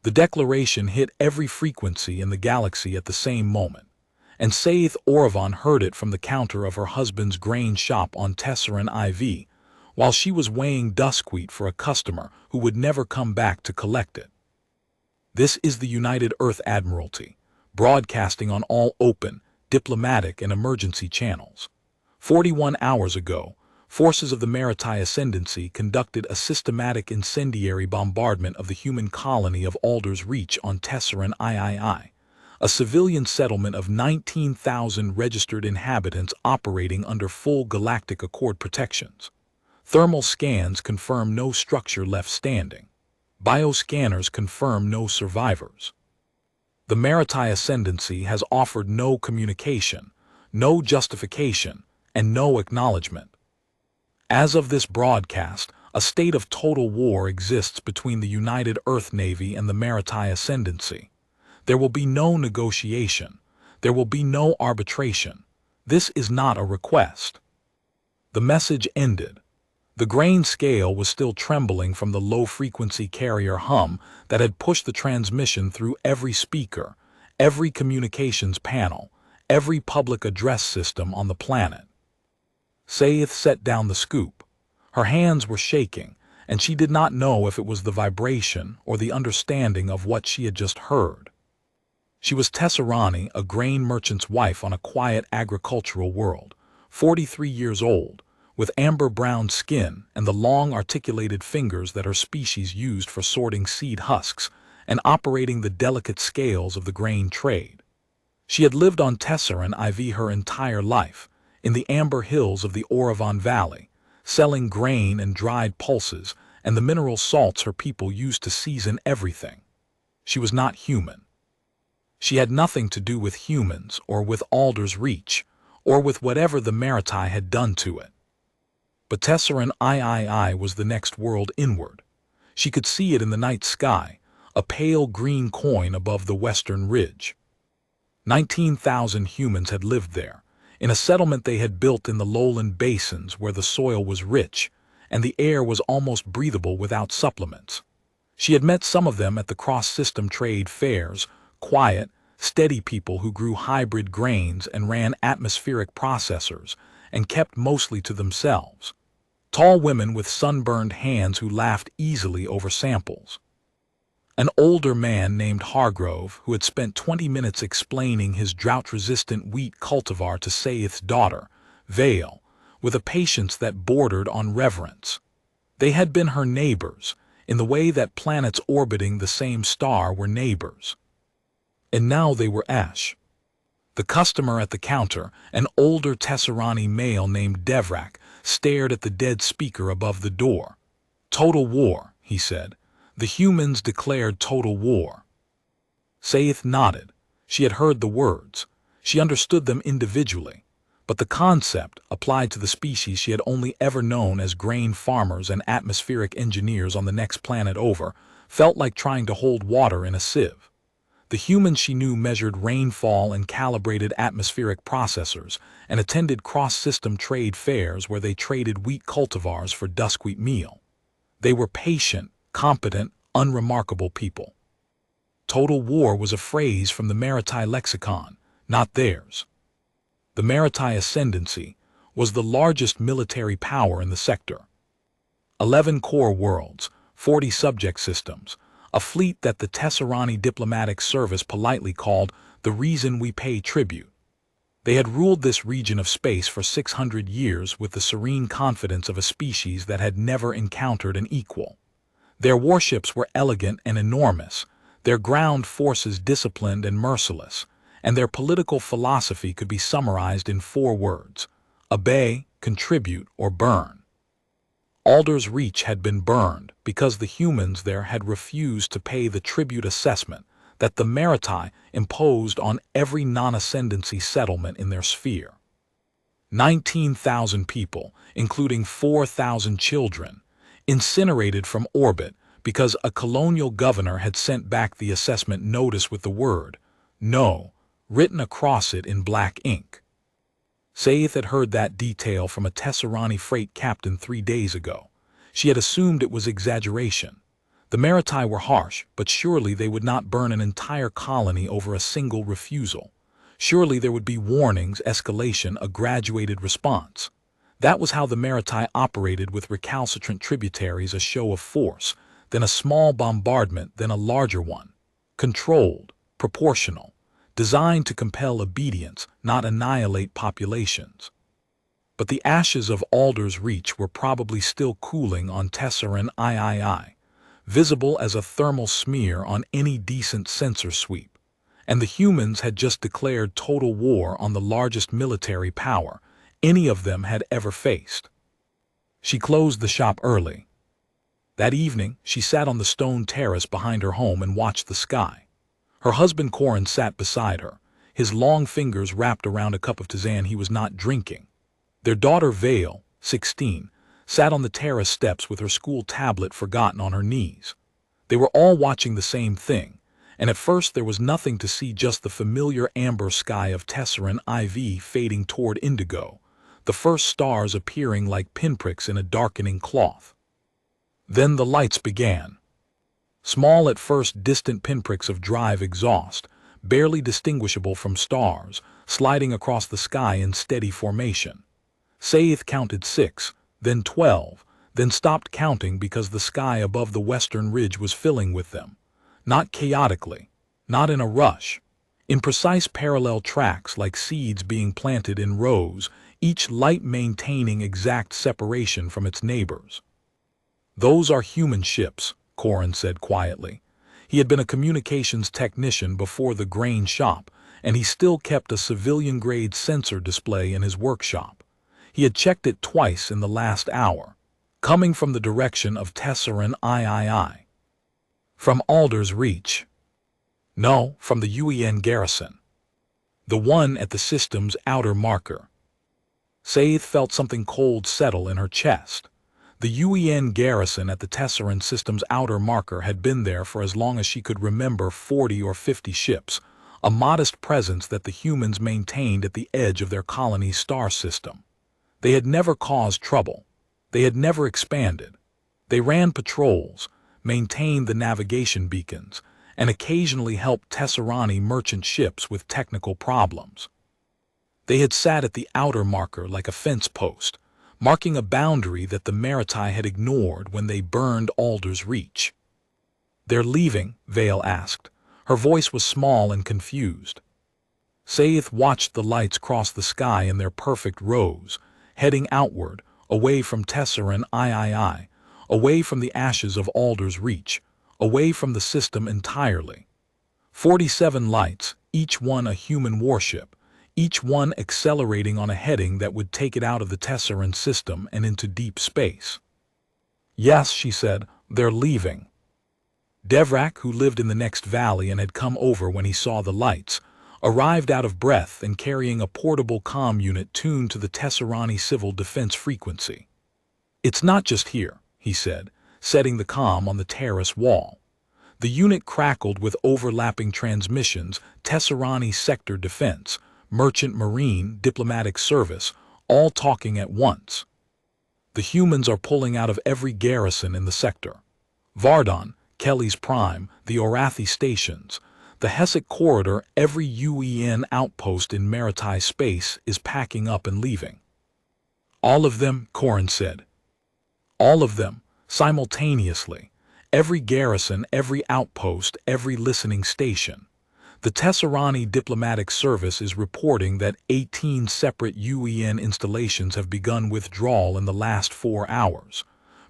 The declaration hit every frequency in the galaxy at the same moment, and Saith Oravan heard it from the counter of her husband's grain shop on Tesseran IV, while she was weighing duskweed for a customer who would never come back to collect it. This is the United Earth Admiralty, broadcasting on all open, diplomatic, and emergency channels. 41 hours ago, forces of the Maritime Ascendancy conducted a systematic incendiary bombardment of the human colony of Alder's Reach on Tesseran III, a civilian settlement of 19,000 registered inhabitants operating under full Galactic Accord protections. Thermal scans confirm no structure left standing. Bioscanners confirm no survivors. The Maritime Ascendancy has offered no communication, no justification, and no acknowledgement. As of this broadcast, a state of total war exists between the United Earth Navy and the Maritime Ascendancy. There will be no negotiation. There will be no arbitration. This is not a request. The message ended. The grain scale was still trembling from the low-frequency carrier hum that had pushed the transmission through every speaker, every communications panel, every public address system on the planet. Saith set down the scoop. Her hands were shaking, and she did not know if it was the vibration or the understanding of what she had just heard. She was Tesserani, a grain merchant's wife on a quiet agricultural world, 43 years old, with amber-brown skin and the long articulated fingers that her species used for sorting seed husks and operating the delicate scales of the grain trade. She had lived on Tesseran IV her entire life, in the amber hills of the Oravan Valley, selling grain and dried pulses and the mineral salts her people used to season everything. She was not human. She had nothing to do with humans or with Alder's Reach, or with whatever the Maritime had done to it. But Tesseran III was the next world inward. She could see it in the night sky, a pale green coin above the western ridge. 19,000 humans had lived there, in a settlement they had built in the lowland basins where the soil was rich, and the air was almost breathable without supplements. She had met some of them at the cross-system trade fairs, quiet, steady people who grew hybrid grains and ran atmospheric processors and kept mostly to themselves. Tall women with sunburned hands who laughed easily over samples. An older man named Hargrove who had spent 20 minutes explaining his drought-resistant wheat cultivar to Saith's daughter, Vale, with a patience that bordered on reverence. They had been her neighbors, in the way that planets orbiting the same star were neighbors. And now they were ash. The customer at the counter, an older Tesserani male named Devrak, stared at the dead speaker above the door. "Total war," he said. "The humans declared total war." Saith nodded. She had heard the words. She understood them individually. But the concept, applied to the species she had only ever known as grain farmers and atmospheric engineers on the next planet over, felt like trying to hold water in a sieve. The humans she knew measured rainfall and calibrated atmospheric processors and attended cross-system trade fairs where they traded wheat cultivars for duskweed meal. They were patient, competent, unremarkable people. Total war was a phrase from the Maritime lexicon, not theirs. The Maritime Ascendancy was the largest military power in the sector. 11 core worlds, 40 subject systems, a fleet that the Tesserani Diplomatic Service politely called the reason we pay tribute. They had ruled this region of space for 600 years with the serene confidence of a species that had never encountered an equal. Their warships were elegant and enormous, their ground forces disciplined and merciless, and their political philosophy could be summarized in 4 words: obey, contribute, or burn. Alder's Reach had been burned because the humans there had refused to pay the tribute assessment that the Maritime imposed on every non-ascendancy settlement in their sphere. 19,000 people, including 4,000 children, incinerated from orbit because a colonial governor had sent back the assessment notice with the word "No" written across it in black ink. Saith had heard that detail from a Tesserani freight captain 3 days ago. She had assumed it was exaggeration. The Maritai were harsh, but surely they would not burn an entire colony over a single refusal. Surely there would be warnings, escalation, a graduated response. That was how the Maritai operated with recalcitrant tributaries, a show of force, then a small bombardment, then a larger one. Controlled, proportional, designed to compel obedience, not annihilate populations. But the ashes of Alder's Reach were probably still cooling on Tesseran III, visible as a thermal smear on any decent sensor sweep. And the humans had just declared total war on the largest military power any of them had ever faced. She closed the shop early. That evening, she sat on the stone terrace behind her home and watched the sky. Her husband Corin sat beside her, his long fingers wrapped around a cup of tisane he was not drinking. Their daughter Vale, 16, sat on the terrace steps with her school tablet forgotten on her knees. They were all watching the same thing, and at first there was nothing to see, just the familiar amber sky of Tesseran IV fading toward indigo, the first stars appearing like pinpricks in a darkening cloth. Then the lights began. Small at first, distant pinpricks of drive exhaust, barely distinguishable from stars, sliding across the sky in steady formation. Saith counted 6, then 12, then stopped counting because the sky above the western ridge was filling with them. Not chaotically, not in a rush, in precise parallel tracks like seeds being planted in rows, each light maintaining exact separation from its neighbors. "Those are human ships," Corin said quietly. He had been a communications technician before the grain shop, and he still kept a civilian-grade sensor display in his workshop. He had checked it twice in the last hour, coming from the direction of Tesseran III. From Alder's Reach. No, from the Garrison. The one at the system's outer marker. Saith felt something cold settle in her chest. The Garrison at the Tesseran system's outer marker had been there for as long as she could remember, 40 or 50 ships, a modest presence that the humans maintained at the edge of their colony's star system. They had never caused trouble. They had never expanded. They ran patrols, maintained the navigation beacons, and occasionally helped Tesserani merchant ships with technical problems. They had sat at the outer marker like a fence post, marking a boundary that the Maritai had ignored when they burned Alder's Reach. "They're leaving?" Vale asked. Her voice was small and confused. Saith watched the lights cross the sky in their perfect rows, heading outward, away from Tesseran III, away from the ashes of Alder's Reach, away from the system entirely. 47 lights, each one a human warship, each one accelerating on a heading that would take it out of the Tesseran system and into deep space. "Yes," she said, "they're leaving." Devrak, who lived in the next valley and had come over when he saw the lights, arrived out of breath and carrying a portable comm unit tuned to the Tesserani civil defense frequency. "It's not just here," he said, setting the comm on the terrace wall. The unit crackled with overlapping transmissions: Tesserani sector defense, merchant marine, diplomatic service, all talking at once. "The humans are pulling out of every garrison in the sector. Vardon, Kelly's Prime, the Orathi stations, the Hesek corridor, every outpost in Maritai space is packing up and leaving." "All of them," Corin said. "All of them, simultaneously. Every garrison, every outpost, every listening station. The Tesserani Diplomatic Service is reporting that 18 separate installations have begun withdrawal in the last 4 hours.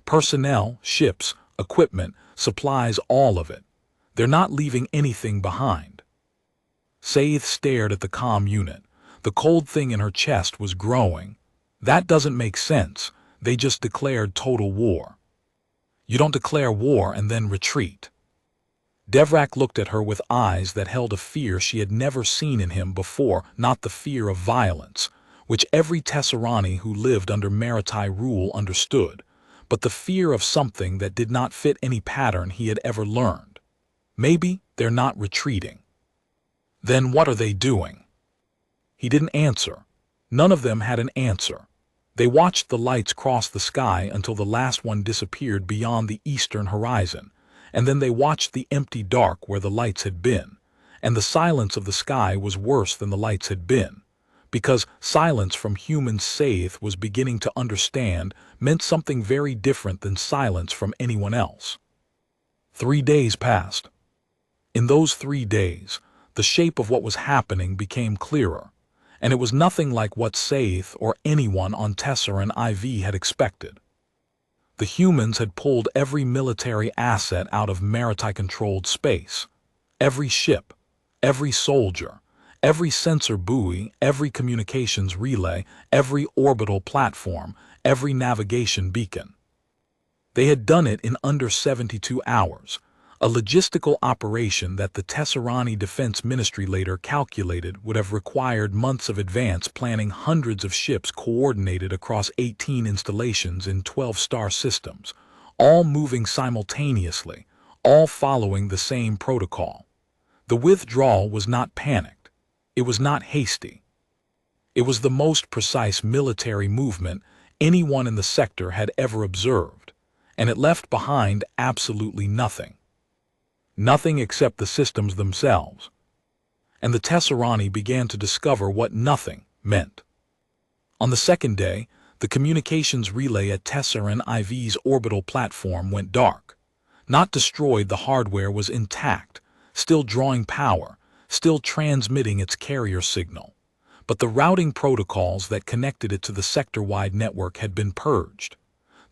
Personnel, ships, equipment, supplies, all of it. They're not leaving anything behind." Saith stared at the comm unit. The cold thing in her chest was growing. "That doesn't make sense. They just declared total war." "You don't declare war and then retreat." Devrak looked at her with eyes that held a fear she had never seen in him before, not the fear of violence, which every Tesserani who lived under Maritai rule understood, but the fear of something that did not fit any pattern he had ever learned. "Maybe they're not retreating." "Then what are they doing?" He didn't answer. None of them had an answer. They watched the lights cross the sky until the last one disappeared beyond the eastern horizon, and then they watched the empty dark where the lights had been, and the silence of the sky was worse than the lights had been, because silence from humans Saith was beginning to understand meant something very different than silence from anyone else. 3 days passed. In those 3 days, the shape of what was happening became clearer, and it was nothing like what Saith or anyone on Tesseran IV had expected. The humans had pulled every military asset out of Maritai-controlled space. Every ship, every soldier, every sensor buoy, every communications relay, every orbital platform, every navigation beacon. They had done it in under 72 hours, a logistical operation that the Tesserani Defense Ministry later calculated would have required months of advanced planning, hundreds of ships coordinated across 18 installations in 12 star systems, all moving simultaneously, all following the same protocol. The withdrawal was not panicked. It was not hasty. It was the most precise military movement anyone in the sector had ever observed, and it left behind absolutely nothing. Nothing except the systems themselves. And the Tesserani began to discover what nothing meant. On the second day, the communications relay at Tesseran IV's orbital platform went dark. Not destroyed, the hardware was intact, still drawing power, still transmitting its carrier signal. But the routing protocols that connected it to the sector-wide network had been purged.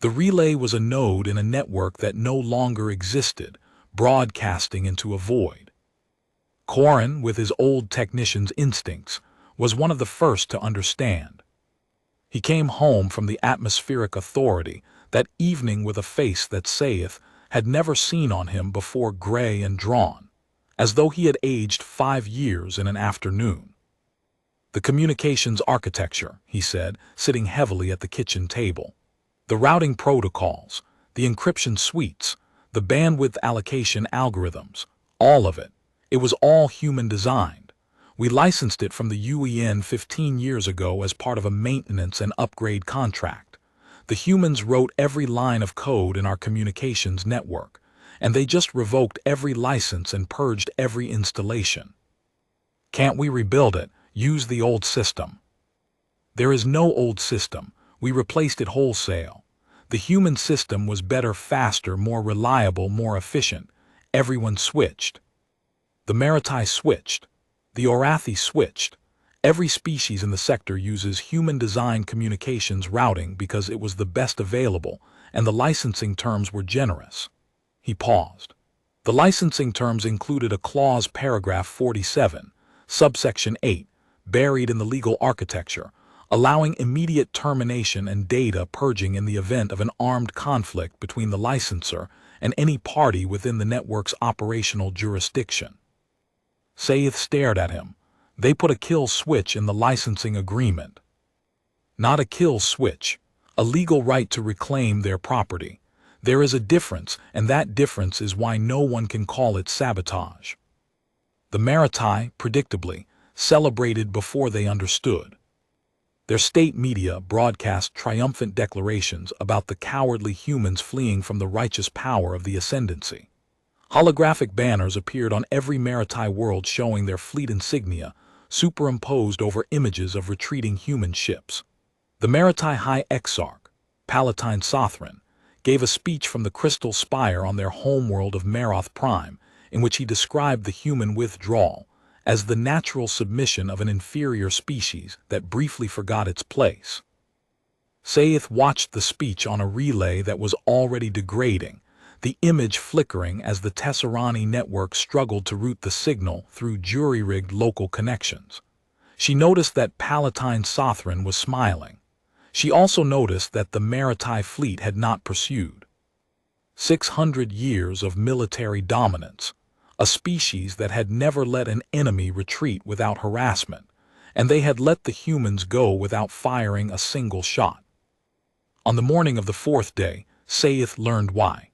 The relay was a node in a network that no longer existed, broadcasting into a void. Corin, with his old technician's instincts, was one of the first to understand. He came home from the atmospheric authority that evening with a face that Saith had never seen on him before, gray and drawn, as though he had aged 5 years in an afternoon. The communications architecture, he said, sitting heavily at the kitchen table. The routing protocols, the encryption suites, the bandwidth allocation algorithms, all of it. It was all human designed. We licensed it from the UEN 15 years ago as part of a maintenance and upgrade contract. The humans wrote every line of code in our communications network, and they just revoked every license and purged every installation. Can't we rebuild it? Use the old system. There is no old system. We replaced it wholesale. The human system was better, faster, more reliable, more efficient. Everyone switched. The Maritai switched. The Orathi switched. Every species in the sector uses human-designed communications routing because it was the best available, and the licensing terms were generous. He paused. The licensing terms included a clause, paragraph 47, subsection 8, buried in the legal architecture, allowing immediate termination and data purging in the event of an armed conflict between the licensor and any party within the network's operational jurisdiction. Saith stared at him. They put a kill switch in the licensing agreement. Not a kill switch, a legal right to reclaim their property. There is a difference, and that difference is why no one can call it sabotage. The Maritai, predictably, celebrated before they understood. Their state media broadcast triumphant declarations about the cowardly humans fleeing from the righteous power of the ascendancy. Holographic banners appeared on every Maritai world showing their fleet insignia, superimposed over images of retreating human ships. The Maritai High Exarch, Palatine Sothran, gave a speech from the Crystal Spire on their homeworld of Maroth Prime, in which he described the human withdrawal as the natural submission of an inferior species that briefly forgot its place. Saith watched the speech on a relay that was already degrading, the image flickering as the Tesserani network struggled to route the signal through jury-rigged local connections. She noticed that Palatine Sothran was smiling. She also noticed that the Maritai fleet had not pursued. 600 years of military dominance, a species that had never let an enemy retreat without harassment, and they had let the humans go without firing a single shot. On the morning of the 4th day, Saith learned why.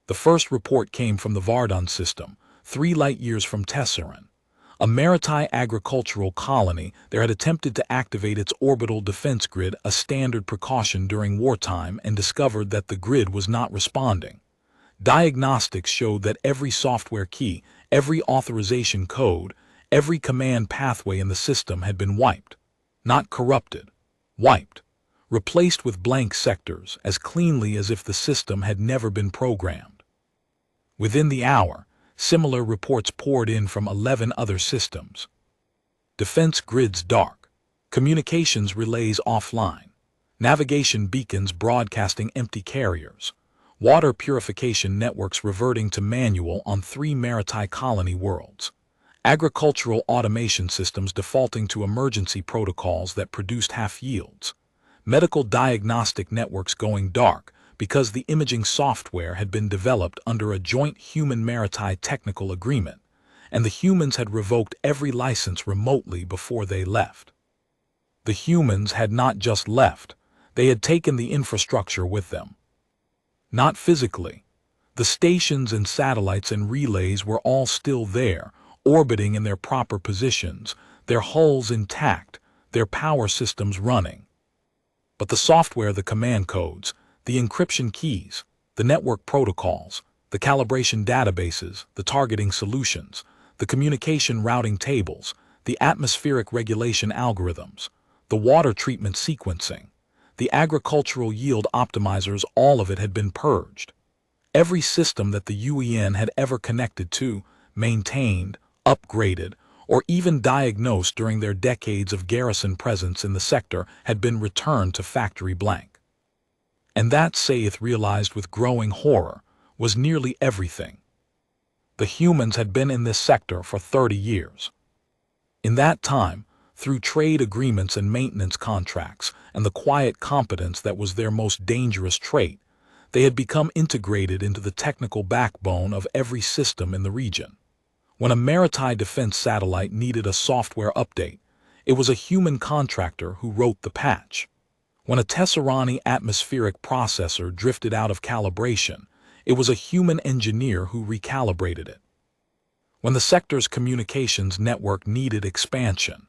The first report came from the Vardon system, 3 light-years from Tesseran. A Maritai agricultural colony there had attempted to activate its orbital defense grid, a standard precaution during wartime, and discovered that the grid was not responding. Diagnostics showed that every software key, every authorization code, every command pathway in the system had been wiped. Not corrupted, wiped. Replaced with blank sectors as cleanly as if the system had never been programmed. Within the hour, similar reports poured in from 11 other systems. Defense grids dark, communications relays offline, navigation beacons broadcasting empty carriers, water purification networks reverting to manual on 3 maritime colony worlds, agricultural automation systems defaulting to emergency protocols that produced half yields, medical diagnostic networks going dark because the imaging software had been developed under a joint human-maritime technical agreement, and the humans had revoked every license remotely before they left. The humans had not just left, they had taken the infrastructure with them. Not physically. The stations and satellites and relays were all still there, orbiting in their proper positions, their hulls intact, their power systems running. But the software, the command codes, the encryption keys, the network protocols, the calibration databases, the targeting solutions, the communication routing tables, the atmospheric regulation algorithms, the water treatment sequencing, the agricultural yield optimizers, all of it had been purged. Every system that the UN had ever connected to, maintained, upgraded, or even diagnosed during their decades of Garrison presence in the sector had been returned to factory blank. And that, Saith realized with growing horror, was nearly everything. The humans had been in this sector for 30 years. In that time, through trade agreements and maintenance contracts and the quiet competence that was their most dangerous trait, they had become integrated into the technical backbone of every system in the region. When a maritime defense satellite needed a software update, it was a human contractor who wrote the patch. When a Tesserani atmospheric processor drifted out of calibration, it was a human engineer who recalibrated it. When the sector's communications network needed expansion,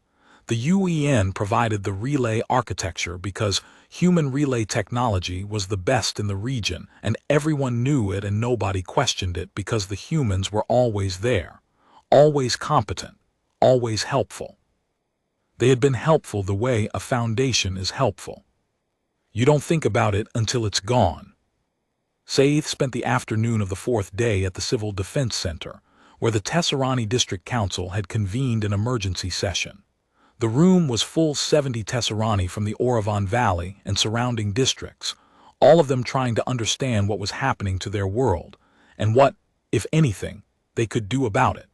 the UN provided the relay architecture because human relay technology was the best in the region and everyone knew it and nobody questioned it because the humans were always there. Always competent, always helpful. They had been helpful the way a foundation is helpful. You don't think about it until it's gone. Saith spent the afternoon of the 4th day at the Civil Defense Center, where the Tesserani District Council had convened an emergency session. The room was full 70 Tesserani from the Oravan Valley and surrounding districts, all of them trying to understand what was happening to their world, and what, if anything, they could do about it.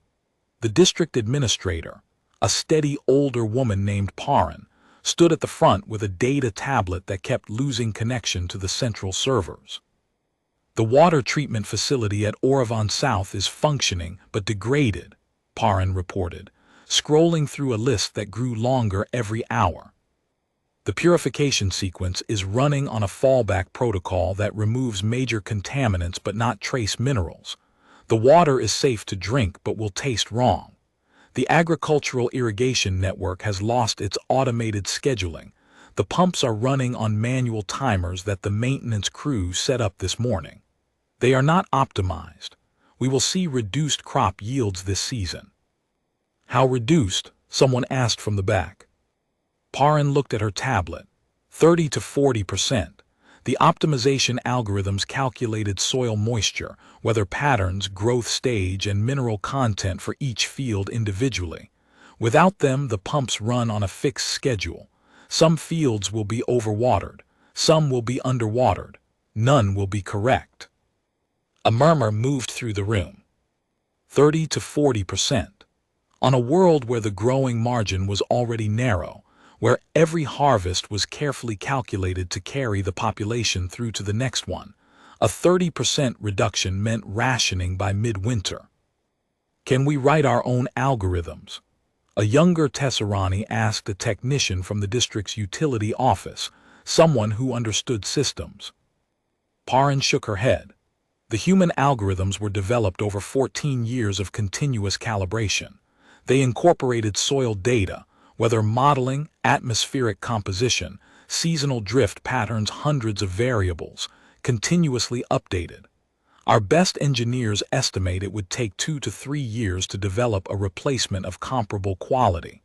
The district administrator, a steady older woman named Parin, stood at the front with a data tablet that kept losing connection to the central servers. The water treatment facility at Oravan South is functioning but degraded, Parin reported, scrolling through a list that grew longer every hour. The purification sequence is running on a fallback protocol that removes major contaminants but not trace minerals. The water is safe to drink but will taste wrong. The agricultural irrigation network has lost its automated scheduling. The pumps are running on manual timers that the maintenance crew set up this morning. They are not optimized. We will see reduced crop yields this season. How reduced? Someone asked from the back. Parin looked at her tablet. 30 to 40%. The optimization algorithms calculated soil moisture, weather patterns, growth stage, and mineral content for each field individually. Without them, the pumps run on a fixed schedule. Some fields will be overwatered. Some will be underwatered. None will be correct. A murmur moved through the room. 30 to 40%. On a world where the growing margin was already narrow, where every harvest was carefully calculated to carry the population through to the next one, a 30% reduction meant rationing by midwinter. Can we write our own algorithms? A younger Tesserani asked a technician from the district's utility office, someone who understood systems. Parin shook her head. The human algorithms were developed over 14 years of continuous calibration. They incorporated soil data, weather modeling, atmospheric composition, seasonal drift patterns, hundreds of variables, continuously updated. Our best engineers estimate it would take 2 to 3 years to develop a replacement of comparable quality.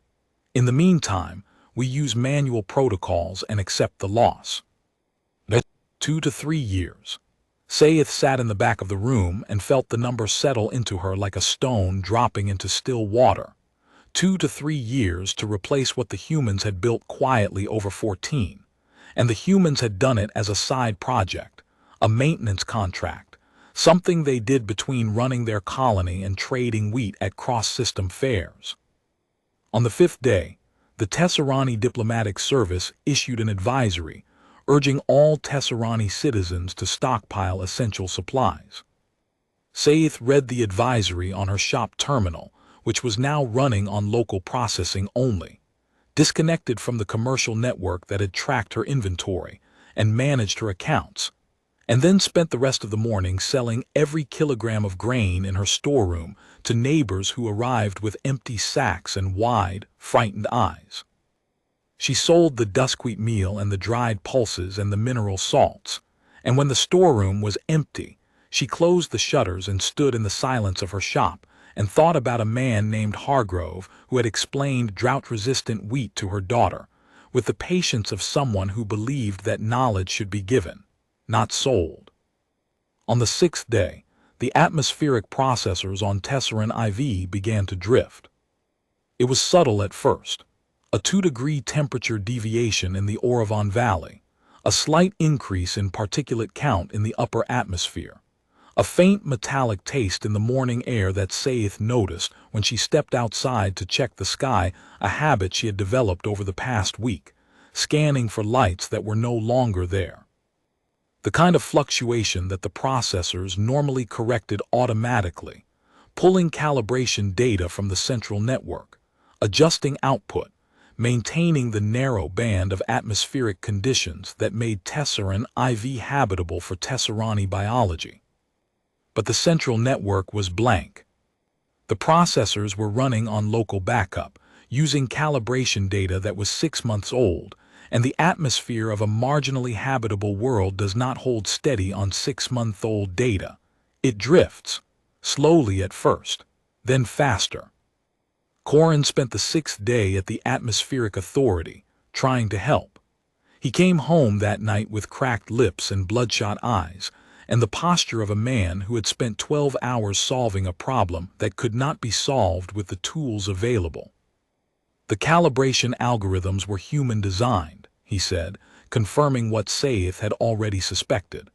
In the meantime, we use manual protocols and accept the loss. 2 to 3 years. Sayeth sat in the back of the room and felt the number settle into her like a stone dropping into still water. 2 to 3 years to replace what the humans had built quietly over 14. And the humans had done it as a side project, a maintenance contract, something they did between running their colony and trading wheat at cross-system fairs. On the 5th day, the Tesserani Diplomatic Service issued an advisory urging all Tesserani citizens to stockpile essential supplies. Sayeth read the advisory on her shop terminal, which was now running on local processing only, disconnected from the commercial network that had tracked her inventory and managed her accounts, and then spent the rest of the morning selling every kilogram of grain in her storeroom to neighbors who arrived with empty sacks and wide, frightened eyes. She sold the duskweat meal and the dried pulses and the mineral salts, and when the storeroom was empty, she closed the shutters and stood in the silence of her shop and thought about a man named Hargrove who had explained drought-resistant wheat to her daughter, with the patience of someone who believed that knowledge should be given, not sold. On the 6th day, the atmospheric processors on Tesseran IV began to drift. It was subtle at first, a 2-degree temperature deviation in the Orovon Valley, a slight increase in particulate count in the upper atmosphere, a faint metallic taste in the morning air that Sayeth noticed when she stepped outside to check the sky, a habit she had developed over the past week, scanning for lights that were no longer there. The kind of fluctuation that the processors normally corrected automatically, pulling calibration data from the central network, adjusting output, maintaining the narrow band of atmospheric conditions that made Tesseran IV habitable for Tesserani biology. But the central network was blank. The processors were running on local backup, using calibration data that was 6 months old, and the atmosphere of a marginally habitable world does not hold steady on 6-month-old data. It drifts, slowly at first, then faster. Corin spent the 6th day at the Atmospheric Authority, trying to help. He came home that night with cracked lips and bloodshot eyes, and the posture of a man who had spent 12 hours solving a problem that could not be solved with the tools available. The calibration algorithms were human-designed, he said, confirming what Sayeth had already suspected.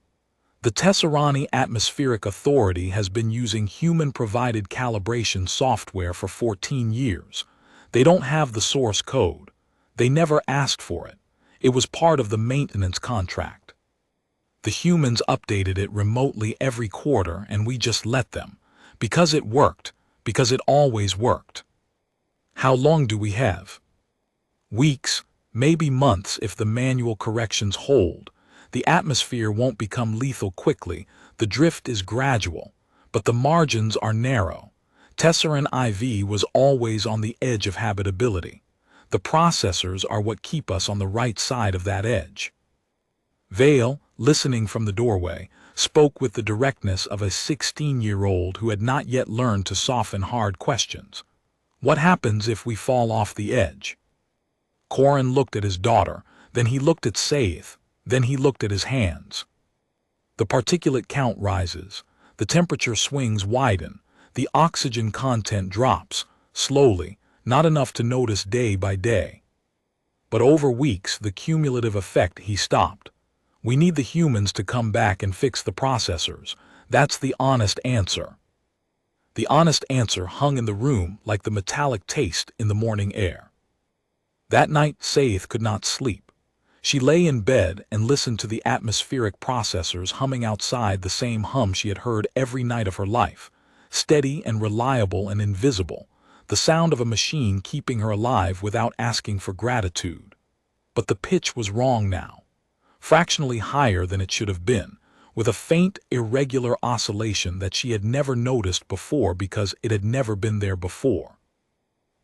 The Tesserani Atmospheric Authority has been using human-provided calibration software for 14 years. They don't have the source code. They never asked for it. It was part of the maintenance contract. The humans updated it remotely every quarter, and we just let them. Because it worked. Because it always worked. How long do we have? Weeks, maybe months if the manual corrections hold. The atmosphere won't become lethal quickly, the drift is gradual, but the margins are narrow. Tesseran IV was always on the edge of habitability. The processors are what keep us on the right side of that edge. Vale, listening from the doorway, spoke with the directness of a 16-year-old who had not yet learned to soften hard questions. What happens if we fall off the edge? Corin looked at his daughter, then he looked at Sayeth. Then he looked at his hands. The particulate count rises, the temperature swings widen, the oxygen content drops, slowly, not enough to notice day by day. But over weeks, the cumulative effect he stopped. We need the humans to come back and fix the processors. That's the honest answer. The honest answer hung in the room like the metallic taste in the morning air. That night, Sayeth could not sleep. She lay in bed and listened to the atmospheric processors humming outside, the same hum she had heard every night of her life, steady and reliable and invisible, the sound of a machine keeping her alive without asking for gratitude. But the pitch was wrong now, fractionally higher than it should have been, with a faint, irregular oscillation that she had never noticed before because it had never been there before.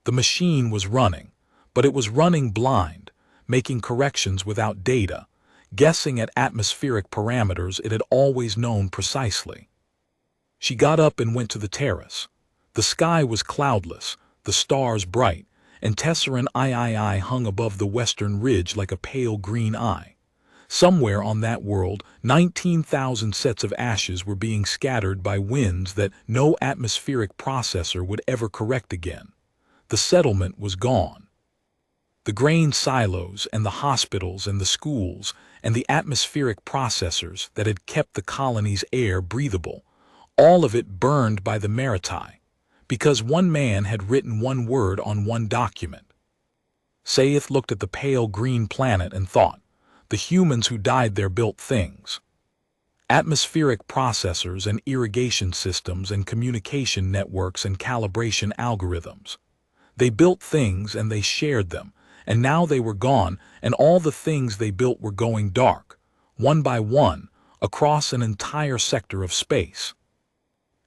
The machine was running, but it was running blind, making corrections without data, guessing at atmospheric parameters it had always known precisely. She got up and went to the terrace. The sky was cloudless, the stars bright, and Tesseran III hung above the western ridge like a pale green eye. Somewhere on that world, 19,000 sets of ashes were being scattered by winds that no atmospheric processor would ever correct again. The settlement was gone. The grain silos and the hospitals and the schools and the atmospheric processors that had kept the colony's air breathable, all of it burned by the Maritai, because one man had written one word on one document. Saith looked at the pale green planet and thought, the humans who died there built things. Atmospheric processors and irrigation systems and communication networks and calibration algorithms. They built things and they shared them, and now they were gone, and all the things they built were going dark, one by one, across an entire sector of space.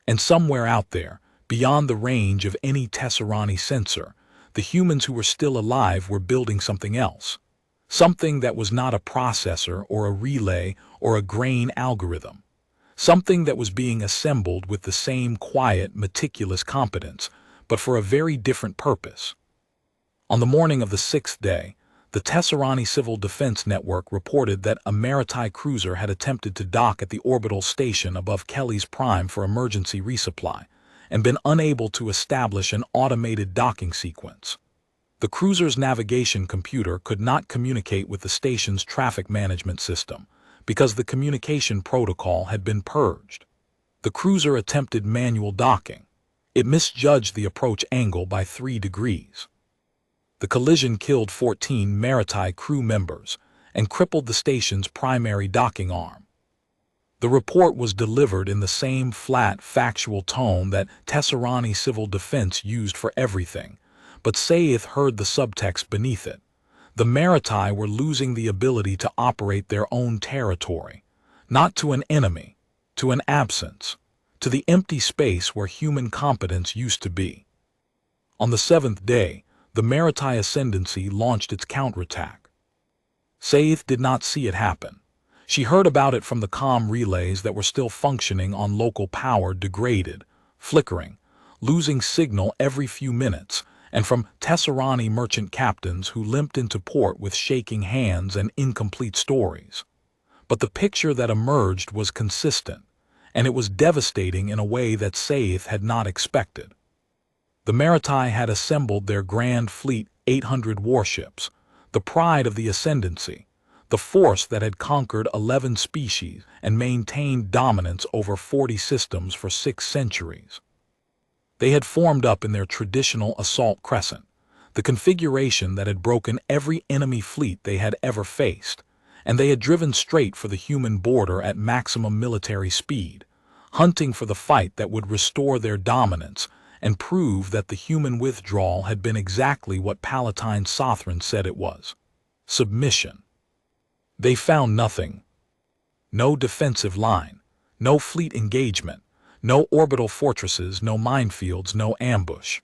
And somewhere out there, beyond the range of any Tesserani sensor, the humans who were still alive were building something else. Something that was not a processor or a relay or a grain algorithm. Something that was being assembled with the same quiet, meticulous competence, but for a very different purpose. On the morning of the 6th day, the Tesserani Civil Defense Network reported that a Maritai cruiser had attempted to dock at the orbital station above Kelly's Prime for emergency resupply, and been unable to establish an automated docking sequence. The cruiser's navigation computer could not communicate with the station's traffic management system, because the communication protocol had been purged. The cruiser attempted manual docking. It misjudged the approach angle by 3 degrees. The collision killed 14 Maritai crew members and crippled the station's primary docking arm. The report was delivered in the same flat, factual tone that Tesserani Civil Defense used for everything, but Saith heard the subtext beneath it. The Maritai were losing the ability to operate their own territory, not to an enemy, to an absence, to the empty space where human competence used to be. On the 7th day, the Maritai Ascendancy launched its counterattack. Saith did not see it happen. She heard about it from the comm relays that were still functioning on local power degraded, flickering, losing signal every few minutes, and from Tesserani merchant captains who limped into port with shaking hands and incomplete stories. But the picture that emerged was consistent, and it was devastating in a way that Saith had not expected. The Maritai had assembled their grand fleet 800 warships, the pride of the Ascendancy, the force that had conquered 11 species and maintained dominance over 40 systems for 6 centuries. They had formed up in their traditional assault crescent, the configuration that had broken every enemy fleet they had ever faced, and they had driven straight for the human border at maximum military speed, hunting for the fight that would restore their dominance and prove that the human withdrawal had been exactly what Palatine Sothran said it was: submission. They found nothing. No defensive line, no fleet engagement, no orbital fortresses, no minefields, no ambush.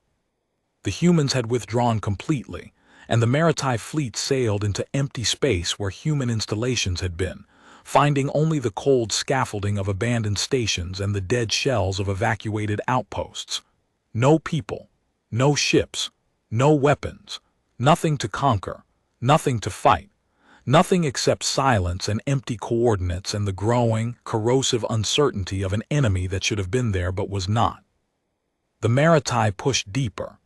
The humans had withdrawn completely, and the Maritai fleet sailed into empty space where human installations had been, finding only the cold scaffolding of abandoned stations and the dead shells of evacuated outposts. No people, no ships, no weapons, nothing to conquer, nothing to fight, nothing except silence and empty coordinates and the growing, corrosive uncertainty of an enemy that should have been there but was not. The Maritai pushed deeper.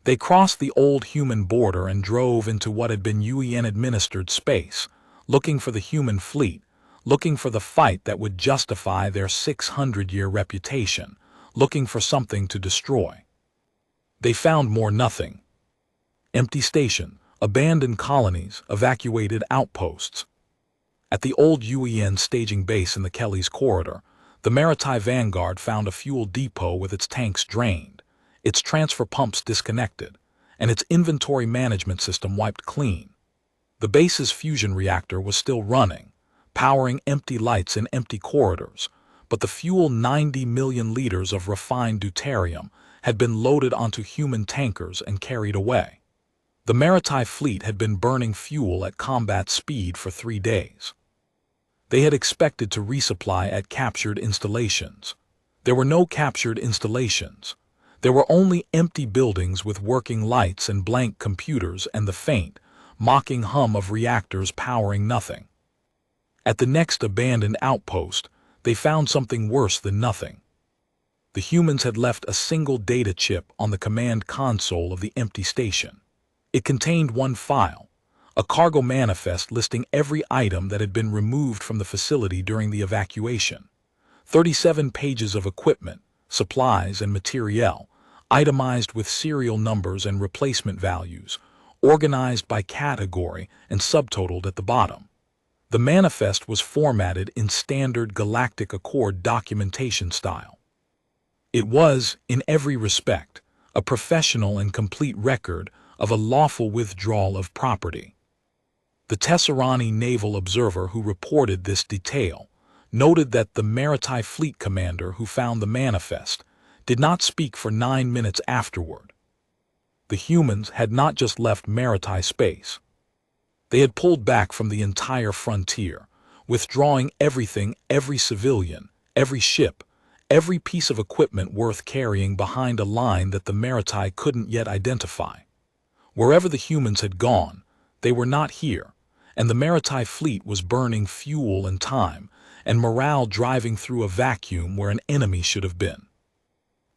They crossed the old human border and drove into what had been UN-administered space, looking for the human fleet, looking for the fight that would justify their 600-year reputation, looking for something to destroy. They found more nothing. Empty station, abandoned colonies, evacuated outposts. At the old UN staging base in the Kelly's corridor, the Maritai Vanguard found a fuel depot with its tanks drained, its transfer pumps disconnected, and its inventory management system wiped clean. The base's fusion reactor was still running, powering empty lights in empty corridors, but the fuel 90 million liters of refined deuterium had been loaded onto human tankers and carried away. The Maritai fleet had been burning fuel at combat speed for 3 days. They had expected to resupply at captured installations. There were no captured installations. There were only empty buildings with working lights and blank computers and the faint, mocking hum of reactors powering nothing. At the next abandoned outpost, they found something worse than nothing. The humans had left a single data chip on the command console of the empty station. It contained one file, a cargo manifest listing every item that had been removed from the facility during the evacuation. 37 pages of equipment, supplies, and materiel, itemized with serial numbers and replacement values, organized by category and subtotaled at the bottom. The manifest was formatted in standard Galactic Accord documentation style. It was, in every respect, a professional and complete record of a lawful withdrawal of property. The Tesserani Naval Observer who reported this detail noted that the Maritime Fleet Commander who found the manifest did not speak for 9 minutes afterward. The humans had not just left maritime space. They had pulled back from the entire frontier, withdrawing everything, every civilian, every ship, every piece of equipment worth carrying behind a line that the Maritime couldn't yet identify. Wherever the humans had gone, they were not here, and the Maritime fleet was burning fuel and time, and morale driving through a vacuum where an enemy should have been.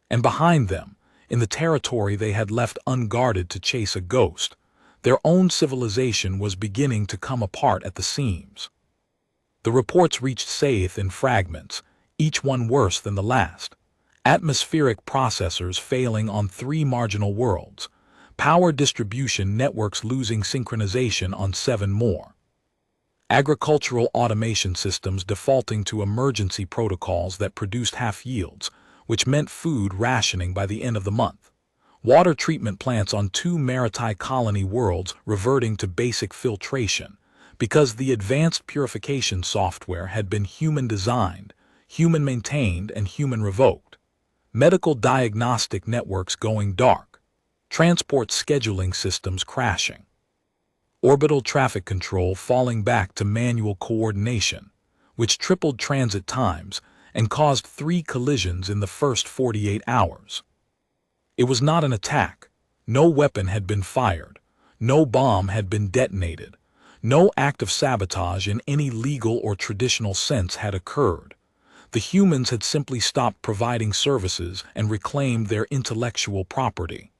And behind them, in the territory they had left unguarded to chase a ghost, their own civilization was beginning to come apart at the seams. The reports reached Saith in fragments, each one worse than the last. Atmospheric processors failing on 3 marginal worlds, power distribution networks losing synchronization on 7 more. Agricultural automation systems defaulting to emergency protocols that produced half yields, which meant food rationing by the end of the month. Water treatment plants on 2 maritime colony worlds reverting to basic filtration, because the advanced purification software had been human-designed, human-maintained, and human-revoked. Medical diagnostic networks going dark. Transport scheduling systems crashing. Orbital traffic control falling back to manual coordination, which tripled transit times and caused 3 collisions in the first 48 hours. It was not an attack. No weapon had been fired. No bomb had been detonated. No act of sabotage in any legal or traditional sense had occurred. The humans had simply stopped providing services and reclaimed their intellectual property.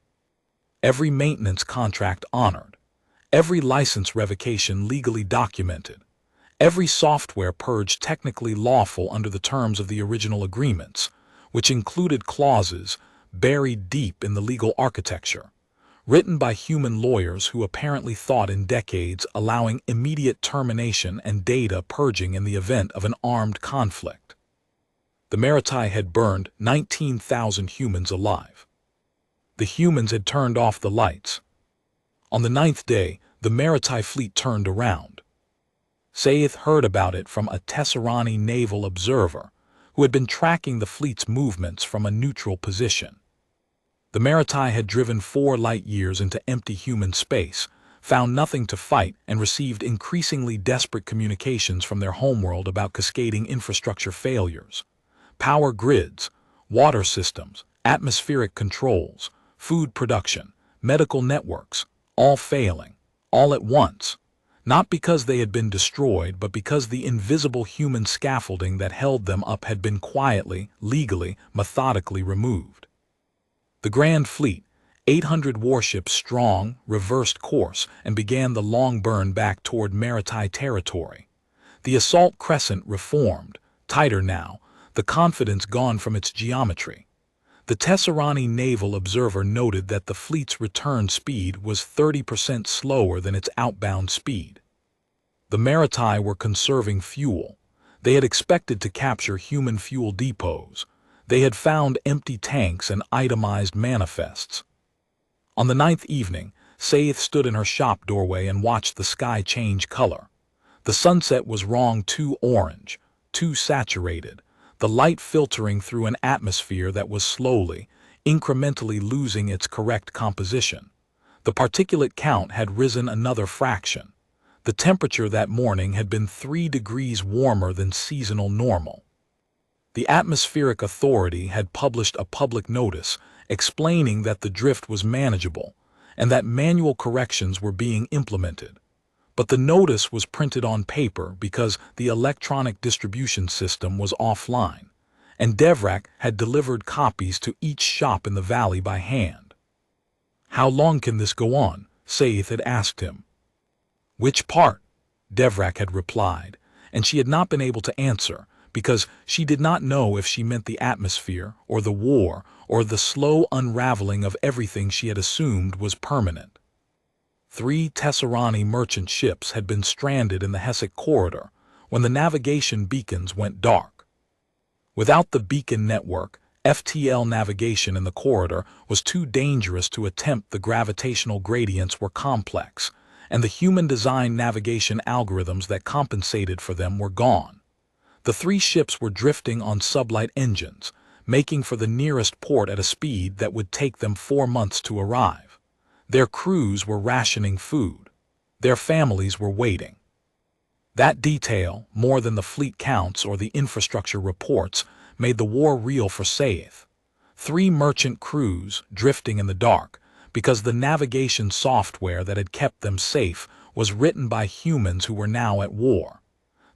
Every maintenance contract honored. Every license revocation legally documented. Every software purge technically lawful under the terms of the original agreements, which included clauses buried deep in the legal architecture, written by human lawyers who apparently thought in decades, allowing immediate termination and data purging in the event of an armed conflict. The Maritime had burned 19,000 humans alive. The humans had turned off the lights. On the 9th day, the Maritime fleet turned around. Saith heard about it from a Tesserani Naval Observer who had been tracking the fleet's movements from a neutral position. The Maritime had driven 4 light-years into empty human space, found nothing to fight, and received increasingly desperate communications from their homeworld about cascading infrastructure failures. Power grids, water systems, atmospheric controls, food production, medical networks, all failing, all at once. Not because they had been destroyed, but because the invisible human scaffolding that held them up had been quietly, legally, methodically removed. The Grand Fleet, 800 warships strong, reversed course and began the long burn back toward maritime territory. The assault crescent reformed, tighter now, the confidence gone from its geometry. The Tesserani Naval Observer noted that the fleet's return speed was 30% slower than its outbound speed. The Maritime were conserving fuel. They had expected to capture human fuel depots. They had found empty tanks and itemized manifests. On the 9th evening, Saith stood in her shop doorway and watched the sky change color. The sunset was wrong, too orange, too saturated, the light filtering through an atmosphere that was slowly, incrementally losing its correct composition. The particulate count had risen another fraction. The temperature that morning had been 3 degrees warmer than seasonal normal. The Atmospheric Authority had published a public notice explaining that the drift was manageable and that manual corrections were being implemented. But the notice was printed on paper because the electronic distribution system was offline, and Devrak had delivered copies to each shop in the valley by hand. "How long can this go on?" Saith had asked him. "Which part?" Devrak had replied, and she had not been able to answer because she did not know if she meant the atmosphere or the war or the slow unraveling of everything she had assumed was permanent. 3 Tesserani merchant ships had been stranded in the Hessic corridor when the navigation beacons went dark. Without the beacon network, FTL navigation in the corridor was too dangerous to attempt. The gravitational gradients were complex, and the human-designed navigation algorithms that compensated for them were gone. The 3 ships were drifting on sublight engines, making for the nearest port at a speed that would take them 4 months to arrive. Their crews were rationing food. Their families were waiting. That detail, more than the fleet counts or the infrastructure reports, made the war real for Saith. 3 merchant crews drifting in the dark because the navigation software that had kept them safe was written by humans who were now at war.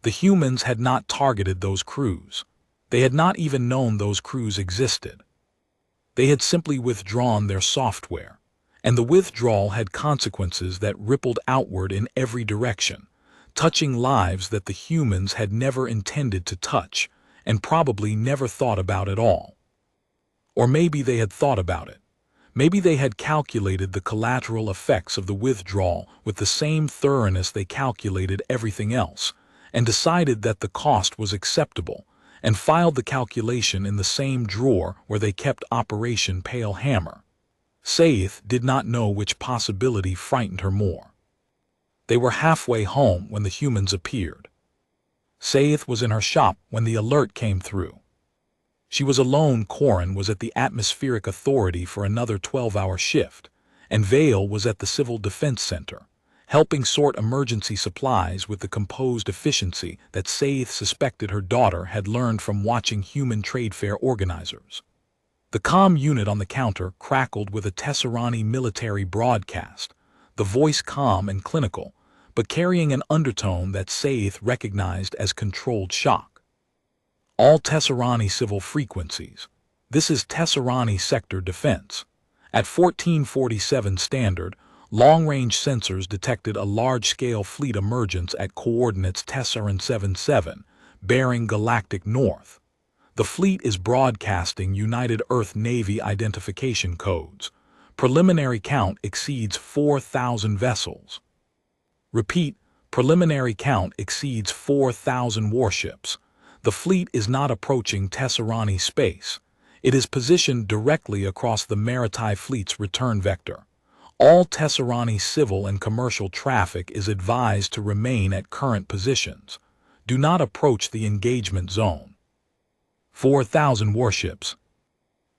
The humans had not targeted those crews. They had not even known those crews existed. They had simply withdrawn their software, and the withdrawal had consequences that rippled outward in every direction, touching lives that the humans had never intended to touch and probably never thought about at all. Or maybe they had thought about it. Maybe they had calculated the collateral effects of the withdrawal with the same thoroughness they calculated everything else, and decided that the cost was acceptable, and filed the calculation in the same drawer where they kept Operation Pale Hammer. Saith did not know which possibility frightened her more. They were halfway home when the humans appeared. Saith was in her shop when the alert came through. She was alone. Corin was at the Atmospheric Authority for another 12-hour shift, and Vale was at the Civil Defense Center, helping sort emergency supplies with the composed efficiency that Saith suspected her daughter had learned from watching human trade fair organizers. The comm unit on the counter crackled with a Tesserani military broadcast, the voice calm and clinical, but carrying an undertone that Saith recognized as controlled shock. "All Tesserani civil frequencies. This is Tesserani sector defense. At 1447 standard, long-range sensors detected a large-scale fleet emergence at coordinates Tesseran 77, bearing galactic north. The fleet is broadcasting United Earth Navy identification codes. Preliminary count exceeds 4,000 vessels. Repeat, preliminary count exceeds 4,000 warships. The fleet is not approaching Tesserani space. It is positioned directly across the Maritime Fleet's return vector. All Tesserani civil and commercial traffic is advised to remain at current positions. Do not approach the engagement zone. 4,000 warships."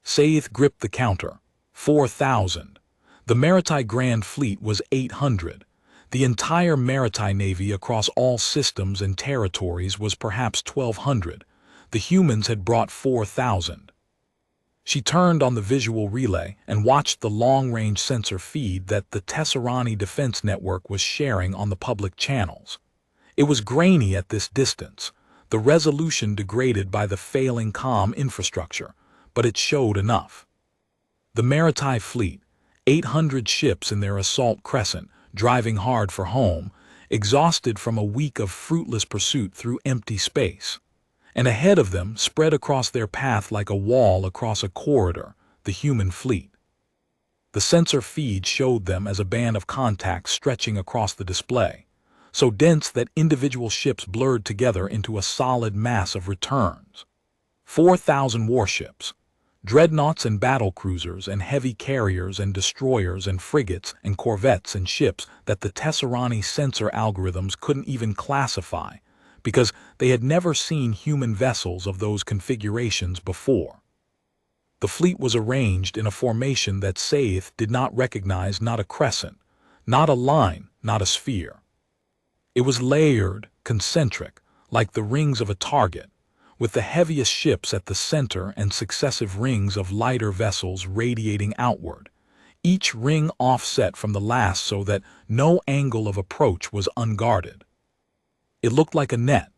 Saith gripped the counter. 4,000. The Maritime Grand Fleet was 800. The entire Maritime Navy across all systems and territories was perhaps 1,200. The humans had brought 4,000. She turned on the visual relay and watched the long-range sensor feed that the Tesserani Defense Network was sharing on the public channels. It was grainy at this distance, the resolution degraded by the failing comm infrastructure, but it showed enough. The Maritime Fleet, 800 ships in their assault crescent, driving hard for home, exhausted from a week of fruitless pursuit through empty space. And ahead of them, spread across their path like a wall across a corridor, the human fleet. The sensor feed showed them as a band of contacts stretching across the display, so dense that individual ships blurred together into a solid mass of returns. 4,000 warships, dreadnoughts and battlecruisers and heavy carriers and destroyers and frigates and corvettes and ships that the Tesserani sensor algorithms couldn't even classify because they had never seen human vessels of those configurations before. The fleet was arranged in a formation that Saith did not recognize, not a crescent, not a line, not a sphere. It was layered, concentric, like the rings of a target, with the heaviest ships at the center and successive rings of lighter vessels radiating outward, each ring offset from the last so that no angle of approach was unguarded. It looked like a net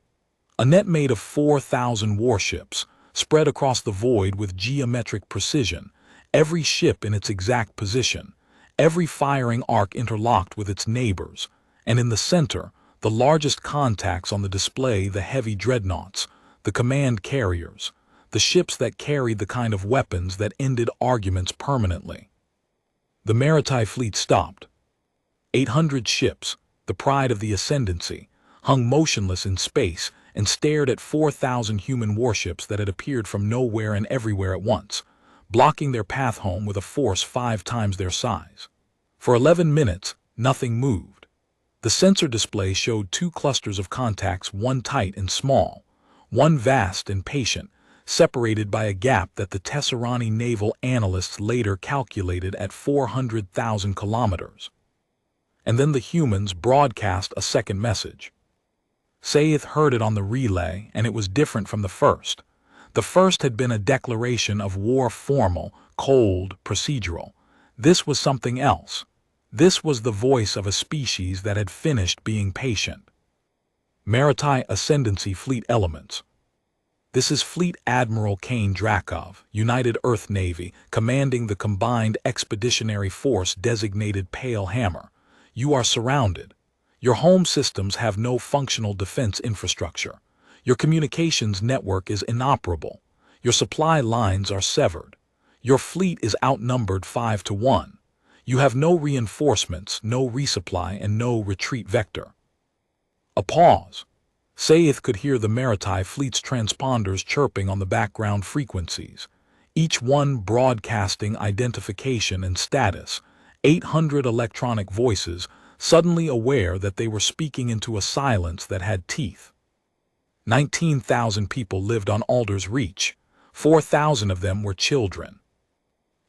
made of 4,000 warships, spread across the void with geometric precision, every ship in its exact position, every firing arc interlocked with its neighbors, and in the center, the largest contacts on the display, the heavy dreadnoughts, the command carriers, the ships that carried the kind of weapons that ended arguments permanently. The maritime fleet stopped. 800 ships, the pride of the ascendancy, hung motionless in space and stared at 4,000 human warships that had appeared from nowhere and everywhere at once, blocking their path home with a force 5 times their size. For 11 minutes, nothing moved. The sensor display showed 2 clusters of contacts, one tight and small, one vast and patient, separated by a gap that the Tesserani naval analysts later calculated at 400,000 kilometers. And then the humans broadcast a second message. Sayeth heard it on the relay, and it was different from the first. The first had been a declaration of war, formal, cold, procedural. This was something else. This was the voice of a species that had finished being patient. Maritime Ascendancy Fleet Elements. This is Fleet Admiral Kane Drakov, United Earth Navy, commanding the Combined Expeditionary Force designated Pale Hammer. You are surrounded. Your home systems have no functional defense infrastructure. Your communications network is inoperable. Your supply lines are severed. Your fleet is outnumbered 5 to 1. You have no reinforcements, no resupply, and no retreat vector. A pause. Sayeth could hear the maritime fleet's transponders chirping on the background frequencies, each one broadcasting identification and status, 800 electronic voices, suddenly aware that they were speaking into a silence that had teeth. 19,000 people lived on Alder's Reach. 4,000 of them were children.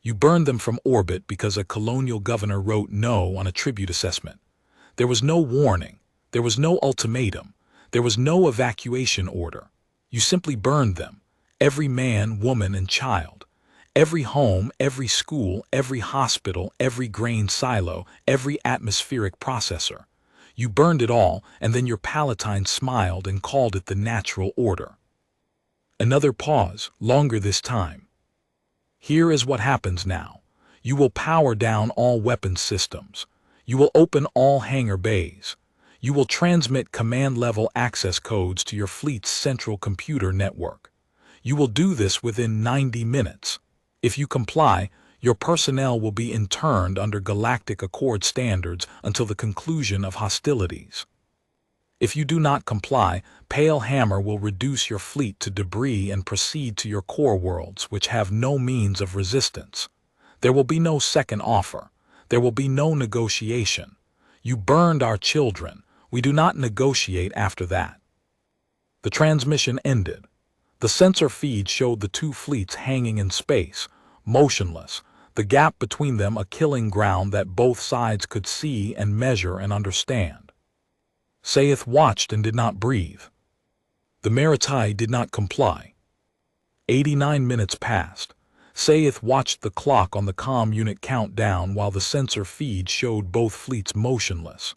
You burned them from orbit because a colonial governor wrote no on a tribute assessment. There was no warning. There was no ultimatum. There was no evacuation order. You simply burned them, every man, woman, and child. Every home, every school, every hospital, every grain silo, every atmospheric processor. You burned it all, and then your Palatine smiled and called it the natural order. Another pause, longer this time. Here is what happens now. You will power down all weapons systems. You will open all hangar bays. You will transmit command-level access codes to your fleet's central computer network. You will do this within 90 minutes. If you comply, your personnel will be interned under Galactic Accord standards until the conclusion of hostilities. If you do not comply, Pale Hammer will reduce your fleet to debris and proceed to your core worlds, which have no means of resistance. There will be no second offer. There will be no negotiation. You burned our children. We do not negotiate after that. The transmission ended. The sensor feed showed the 2 fleets hanging in space, motionless, the gap between them a killing ground that both sides could see and measure and understand. Sayeth watched and did not breathe. The maritime did not comply. 89 minutes passed. Sayeth watched the clock on the comm unit count down while the sensor feed showed both fleets motionless.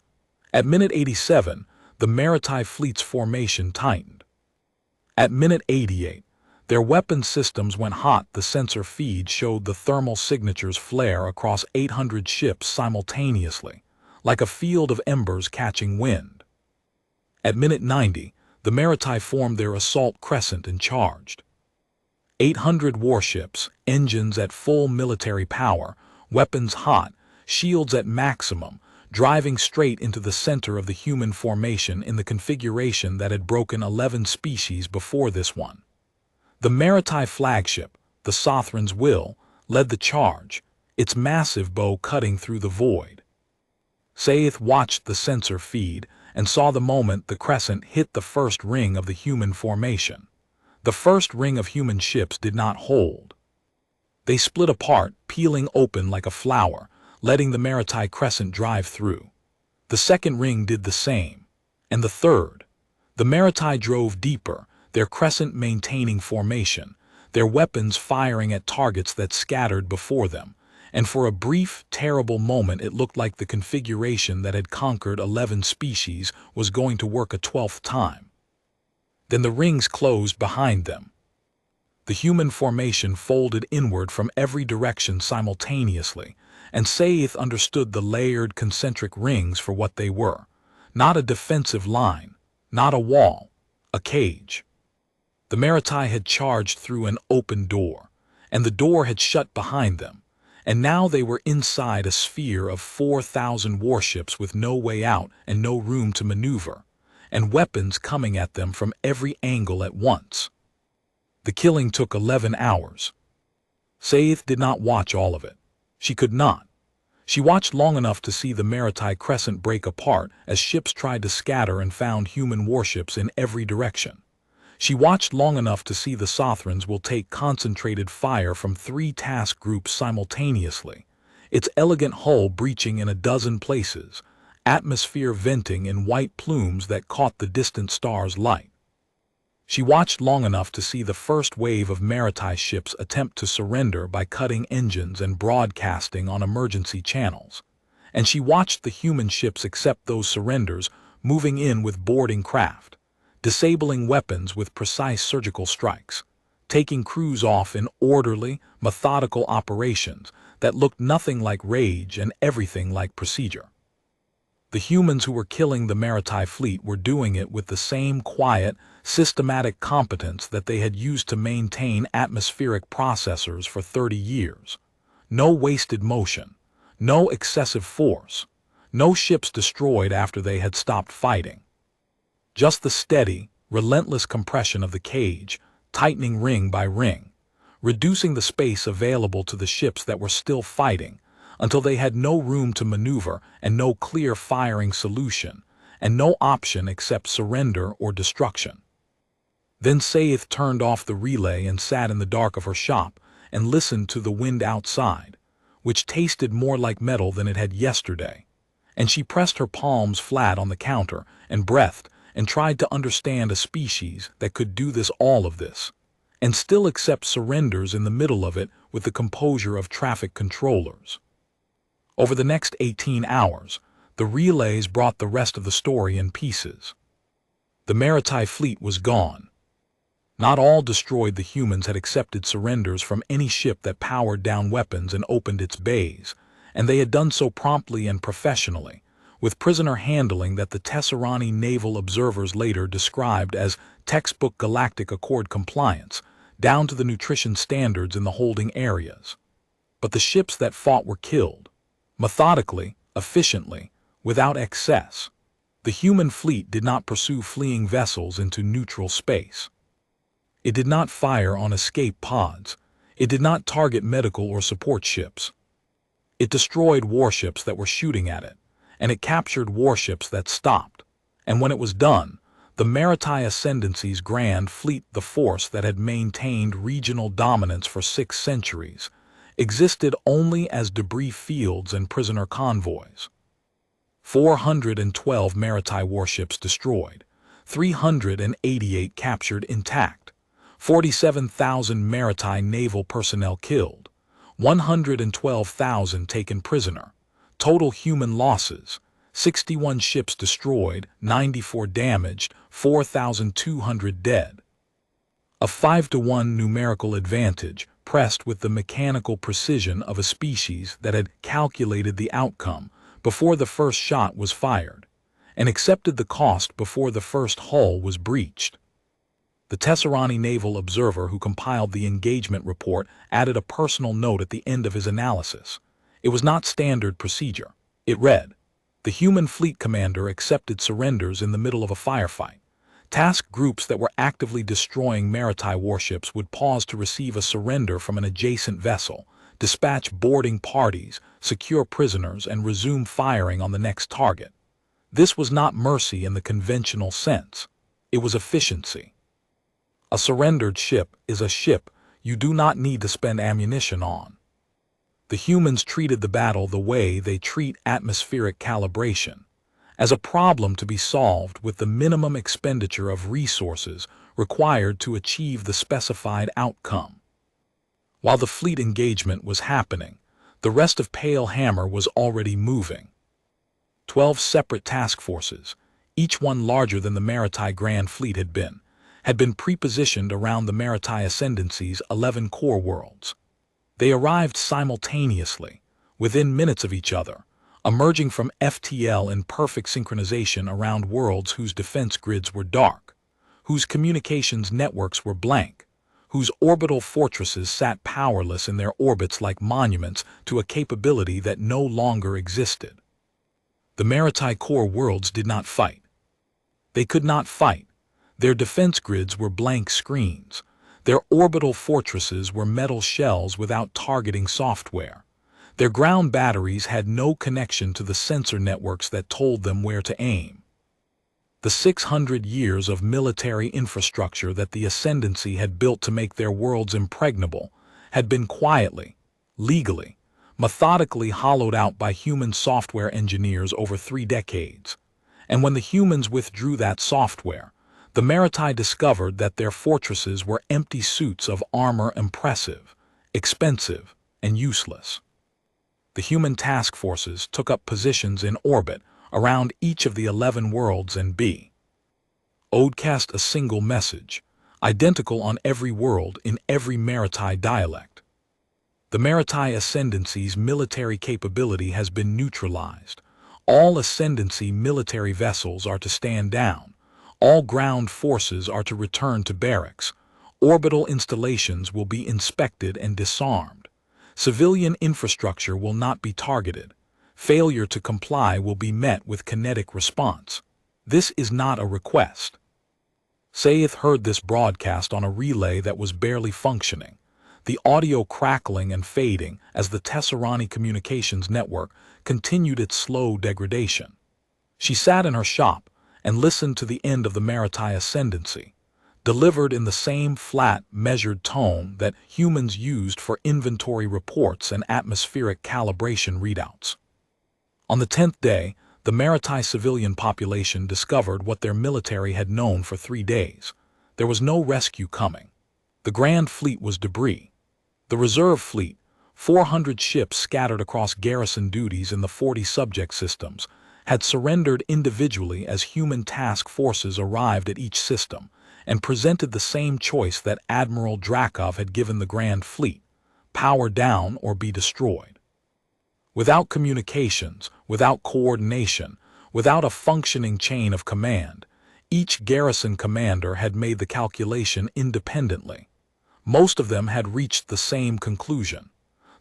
At minute 87, the maritime fleet's formation tightened. At minute 88, their weapon systems went hot. The sensor feed showed the thermal signatures flare across 800 ships simultaneously, like a field of embers catching wind. At minute 90, the maritime formed their assault crescent and charged. 800 warships, engines at full military power, weapons hot, shields at maximum, driving straight into the center of the human formation in the configuration that had broken 11 species before this one. The maritime flagship, the Sothran's Will, led the charge, its massive bow cutting through the void. Sayeth watched the sensor feed and saw the moment the crescent hit the first ring of the human formation. The first ring of human ships did not hold. They split apart, peeling open like a flower, letting the maritime crescent drive through. The second ring did the same. And the third. The maritime drove deeper, their crescent maintaining formation, their weapons firing at targets that scattered before them, and for a brief, terrible moment it looked like the configuration that had conquered 11 species was going to work a 12th time. Then the rings closed behind them. The human formation folded inward from every direction simultaneously, and Saith understood the layered concentric rings for what they were. Not a defensive line, not a wall, a cage. The Maritai had charged through an open door, and the door had shut behind them, and now they were inside a sphere of 4,000 warships with no way out and no room to maneuver, and weapons coming at them from every angle at once. The killing took 11 hours. Saith did not watch all of it. She could not. She watched long enough to see the Maritai crescent break apart as ships tried to scatter and found human warships in every direction. She watched long enough to see the Sothrans will take concentrated fire from 3 task groups simultaneously, its elegant hull breaching in a dozen places, atmosphere venting in white plumes that caught the distant star's light. She watched long enough to see the first wave of Maritai ships attempt to surrender by cutting engines and broadcasting on emergency channels, and she watched the human ships accept those surrenders, moving in with boarding craft, disabling weapons with precise surgical strikes, taking crews off in orderly, methodical operations that looked nothing like rage and everything like procedure. The humans who were killing the Maritai fleet were doing it with the same quiet, systematic competence that they had used to maintain atmospheric processors for 30 years. No wasted motion, no excessive force, no ships destroyed after they had stopped fighting. Just the steady, relentless compression of the cage, tightening ring by ring, reducing the space available to the ships that were still fighting, until they had no room to maneuver and no clear firing solution, and no option except surrender or destruction. Then Saith turned off the relay and sat in the dark of her shop and listened to the wind outside, which tasted more like metal than it had yesterday, and she pressed her palms flat on the counter and breathed and tried to understand a species that could do all of this, and still accept surrenders in the middle of it with the composure of traffic controllers. Over the next 18 hours, the relays brought the rest of the story in pieces. The Maritai fleet was gone. Not all destroyed the humans had accepted surrenders from any ship that powered down weapons and opened its bays, and they had done so promptly and professionally, with prisoner handling that the Tesserani naval observers later described as textbook Galactic Accord compliance, down to the nutrition standards in the holding areas. But the ships that fought were killed. Methodically, efficiently, without excess. The human fleet did not pursue fleeing vessels into neutral space. It did not fire on escape pods. It did not target medical or support ships. It destroyed warships that were shooting at it, and it captured warships that stopped. And when it was done, the Maritai Ascendancy's Grand Fleet, the force that had maintained regional dominance for 6 centuries, existed only as debris fields and prisoner convoys. 412 Maritai warships destroyed, 388 captured intact, 47,000 Maritai naval personnel killed, 112,000 taken prisoner, total human losses, 61 ships destroyed, 94 damaged, 4,200 dead. A 5-to-1 numerical advantage, pressed with the mechanical precision of a species that had calculated the outcome before the first shot was fired, and accepted the cost before the first hull was breached. The Tesserani naval observer who compiled the engagement report added a personal note at the end of his analysis. It was not standard procedure. It read, "The human fleet commander accepted surrenders in the middle of a firefight. Task groups that were actively destroying Maritai warships would pause to receive a surrender from an adjacent vessel, dispatch boarding parties, secure prisoners, and resume firing on the next target. This was not mercy in the conventional sense. It was efficiency. A surrendered ship is a ship you do not need to spend ammunition on." The humans treated the battle the way they treat atmospheric calibration, as a problem to be solved with the minimum expenditure of resources required to achieve the specified outcome. While the fleet engagement was happening, the rest of Pale Hammer was already moving. 12 separate task forces, each one larger than the Maritai Grand Fleet had been pre-positioned around the Maritai Ascendancy's 11 core worlds. They arrived simultaneously, within minutes of each other, emerging from FTL in perfect synchronization around worlds whose defense grids were dark, whose communications networks were blank, whose orbital fortresses sat powerless in their orbits like monuments to a capability that no longer existed. The Maritai core worlds did not fight. They could not fight. Their defense grids were blank screens. Their orbital fortresses were metal shells without targeting software. Their ground batteries had no connection to the sensor networks that told them where to aim. The 600 years of military infrastructure that the Ascendancy had built to make their worlds impregnable had been quietly, legally, methodically hollowed out by human software engineers over 3 decades. And when the humans withdrew that software, the Maritai discovered that their fortresses were empty suits of armor, impressive, expensive, and useless. The human task forces took up positions in orbit around each of the 11 worlds and broadcast a single message, identical on every world in every Maritai dialect. The Maritai Ascendancy's military capability has been neutralized. All Ascendancy military vessels are to stand down. All ground forces are to return to barracks. Orbital installations will be inspected and disarmed. Civilian infrastructure will not be targeted. Failure to comply will be met with kinetic response. This is not a request. Saith heard this broadcast on a relay that was barely functioning, the audio crackling and fading as the Tesserani communications network continued its slow degradation. She sat in her shop and listened to the end of the Maritai Ascendancy, delivered in the same flat, measured tone that humans used for inventory reports and atmospheric calibration readouts. On the 10th day, the Maritai civilian population discovered what their military had known for 3 days. There was no rescue coming. The Grand Fleet was debris. The Reserve Fleet, 400 ships scattered across garrison duties in the 40 subject systems, had surrendered individually as human task forces arrived at each system and presented the same choice that Admiral Drakov had given the Grand Fleet: power down or be destroyed. Without communications, without coordination, without a functioning chain of command, each garrison commander had made the calculation independently. Most of them had reached the same conclusion.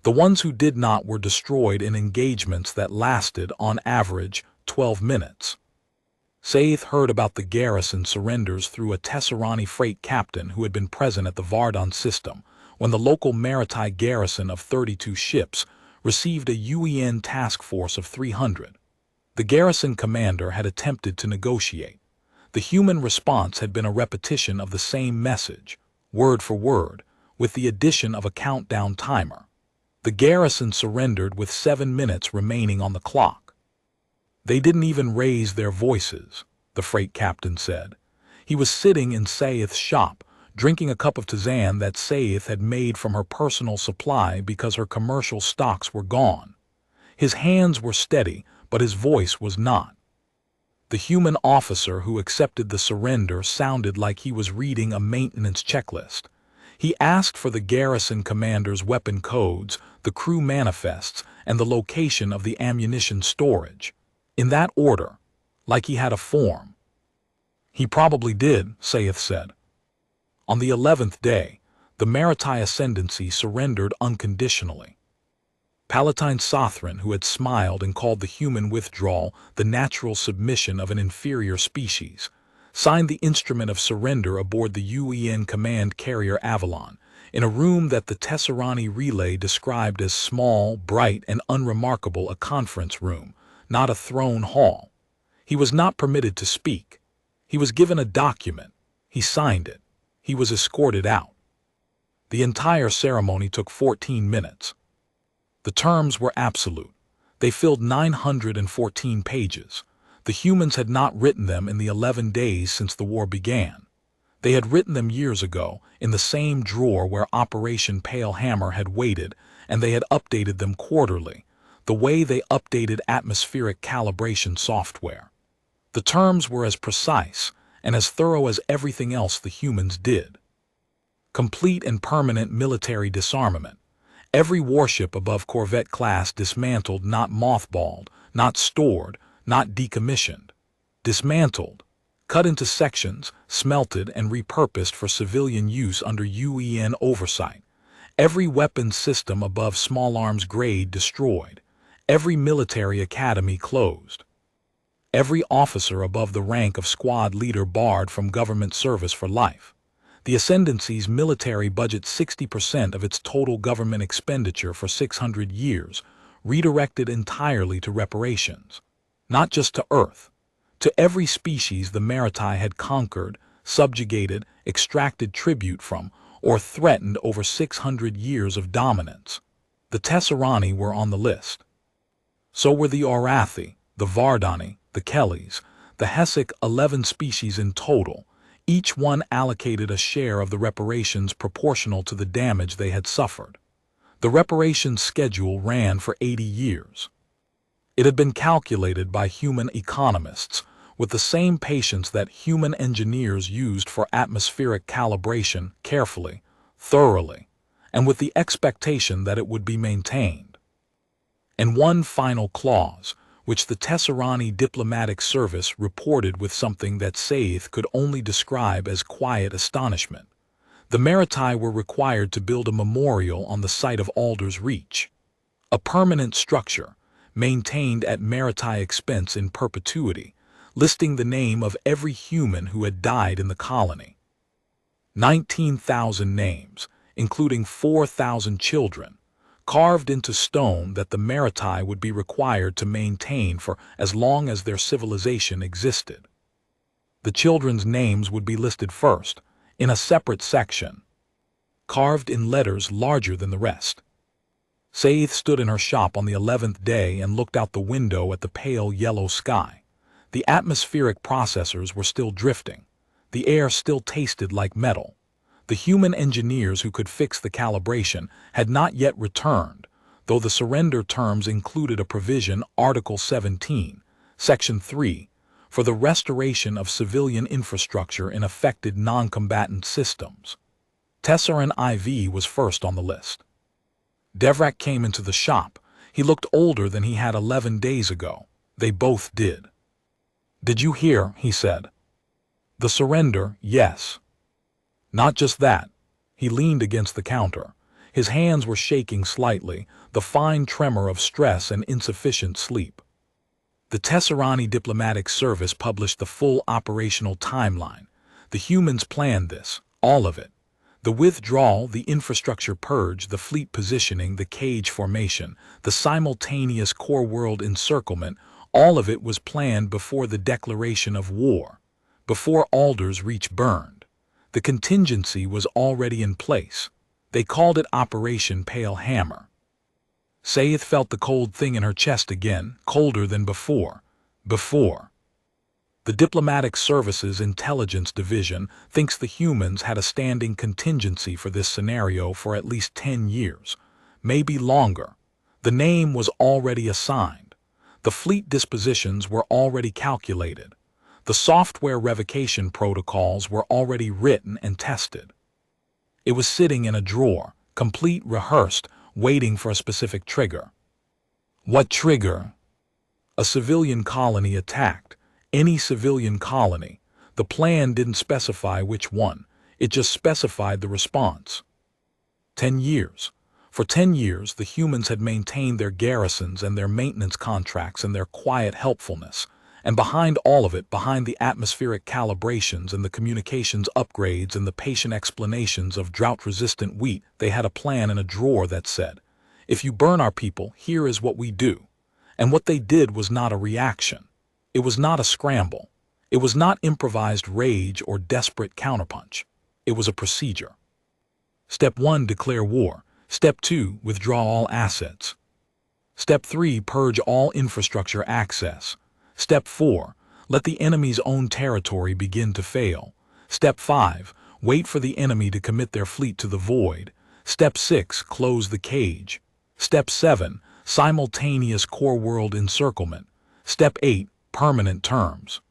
The ones who did not were destroyed in engagements that lasted, on average, 12 minutes. Saith heard about the garrison surrenders through a Tesserani freight captain who had been present at the Vardon system when the local Maritai garrison of 32 ships received a UEN task force of 300. The garrison commander had attempted to negotiate. The human response had been a repetition of the same message, word for word, with the addition of a countdown timer. The garrison surrendered with 7 minutes remaining on the clock. They didn't even raise their voices, the freight captain said. He was sitting in Saith's shop, drinking a cup of tisane that Saith had made from her personal supply because her commercial stocks were gone. His hands were steady, but his voice was not. The human officer who accepted the surrender sounded like he was reading a maintenance checklist. He asked for the garrison commander's weapon codes, the crew manifests, and the location of the ammunition storage. In that order, like he had a form. He probably did, Saith said. On the 11th day, the Maritai Ascendancy surrendered unconditionally. Palatine Sothran, who had smiled and called the human withdrawal the natural submission of an inferior species, signed the instrument of surrender aboard the UEN command carrier Avalon, in a room that the Tesserani relay described as small, bright, and unremarkable, a conference room, not a throne hall. He was not permitted to speak. He was given a document. He signed it. He was escorted out. The entire ceremony took 14 minutes. The terms were absolute. They filled 914 pages. The humans had not written them in the 11 days since the war began. They had written them years ago, in the same drawer where Operation Pale Hammer had waited, and they had updated them quarterly, the way they updated atmospheric calibration software. The terms were as precise and as thorough as everything else the humans did. Complete and permanent military disarmament. Every warship above corvette class dismantled, not mothballed, not stored, not decommissioned. Dismantled, cut into sections, smelted and repurposed for civilian use under UN oversight. Every weapons system above small arms grade destroyed. Every military academy closed. Every officer above the rank of squad leader barred from government service for life. The Ascendancy's military budget 60% of its total government expenditure for 600 years, redirected entirely to reparations. Not just to Earth. To every species the Maritai had conquered, subjugated, extracted tribute from, or threatened over 600 years of dominance. The Tesserani were on the list. So were the Arathi, the Vardani, the Kellys, the Hessic, 11 species in total. Each one allocated a share of the reparations proportional to the damage they had suffered. The reparations schedule ran for 80 years. It had been calculated by human economists with the same patience that human engineers used for atmospheric calibration, carefully, thoroughly, and with the expectation that it would be maintained. And one final clause, which the Tesserani diplomatic service reported with something that Saith could only describe as quiet astonishment. The Maritai were required to build a memorial on the site of Alder's Reach. A permanent structure, maintained at Maritai expense in perpetuity, listing the name of every human who had died in the colony. 19,000 names, including 4,000 children, carved into stone that the Maritai would be required to maintain for as long as their civilization existed. The children's names would be listed first, in a separate section, carved in letters larger than the rest. Saith stood in her shop on the 11th day and looked out the window at the pale yellow sky. The atmospheric processors were still drifting. The air still tasted like metal. The human engineers who could fix the calibration had not yet returned, though the surrender terms included a provision, Article 17, Section 3, for the restoration of civilian infrastructure in affected non-combatant systems. Tesseran IV was first on the list. Devrak came into the shop. He looked older than he had 11 days ago. They both did. "Did you hear?" he said. "The surrender, yes." Not just that. He leaned against the counter. His hands were shaking slightly, the fine tremor of stress and insufficient sleep. The Tesserani Diplomatic Service published the full operational timeline. The humans planned this, all of it. The withdrawal, the infrastructure purge, the fleet positioning, the cage formation, the simultaneous core world encirclement, all of it was planned before the declaration of war, before Alder's Reach burned. The contingency was already in place. They called it Operation Pale Hammer. Saith felt the cold thing in her chest again, colder than before. The Diplomatic Services Intelligence Division thinks the humans had a standing contingency for this scenario for at least 10 years, maybe longer. The name was already assigned. The fleet dispositions were already calculated. The software revocation protocols were already written and tested. It was sitting in a drawer, complete, rehearsed, waiting for a specific trigger. What trigger? A civilian colony attacked. Any civilian colony. The plan didn't specify which one. It just specified the response. 10 years. For 10 years, the humans had maintained their garrisons and their maintenance contracts and their quiet helpfulness. And behind all of it, behind the atmospheric calibrations and the communications upgrades and the patient explanations of drought-resistant wheat, they had a plan in a drawer that said, "If you burn our people, here is what we do." And what they did was not a reaction. It was not a scramble. It was not improvised rage or desperate counterpunch. It was a procedure. Step 1, declare war. Step 2, withdraw all assets. Step 3, purge all infrastructure access. Step 4, let the enemy's own territory begin to fail. Step 5. Wait for the enemy to commit their fleet to the void. Step 6. Close the cage. Step 7. Simultaneous core world encirclement. Step 8. Permanent terms.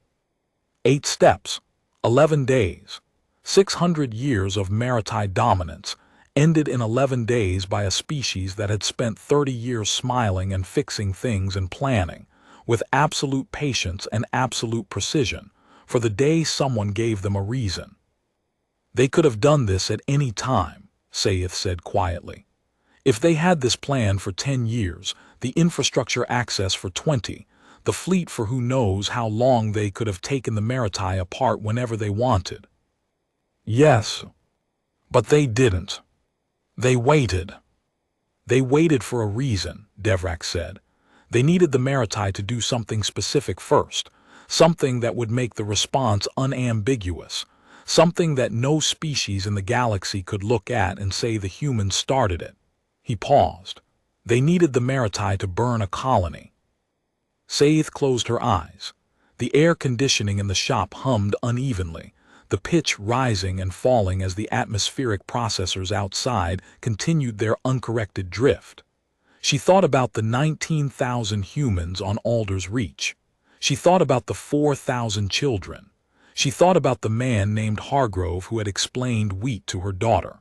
8 steps. 11 days. 600 years of maritime dominance ended in 11 days by a species that had spent 30 years smiling and fixing things and planning, with absolute patience and absolute precision, for the day someone gave them a reason. They could have done this at any time, Sayeth said quietly. If they had this plan for 10 years, the infrastructure access for 20, the fleet for who knows how long, they could have taken the maritime apart whenever they wanted. Yes, but they didn't. They waited. They waited for a reason, Devrak said. They needed the maritime to do something specific first, something that would make the response unambiguous, something that no species in the galaxy could look at and say the humans started it. He paused. They needed the maritime to burn a colony. Sayeth closed her eyes. The air conditioning in the shop hummed unevenly, the pitch rising and falling as the atmospheric processors outside continued their uncorrected drift. She thought about the 19,000 humans on Alder's Reach. She thought about the 4,000 children. She thought about the man named Hargrove who had explained wheat to her daughter.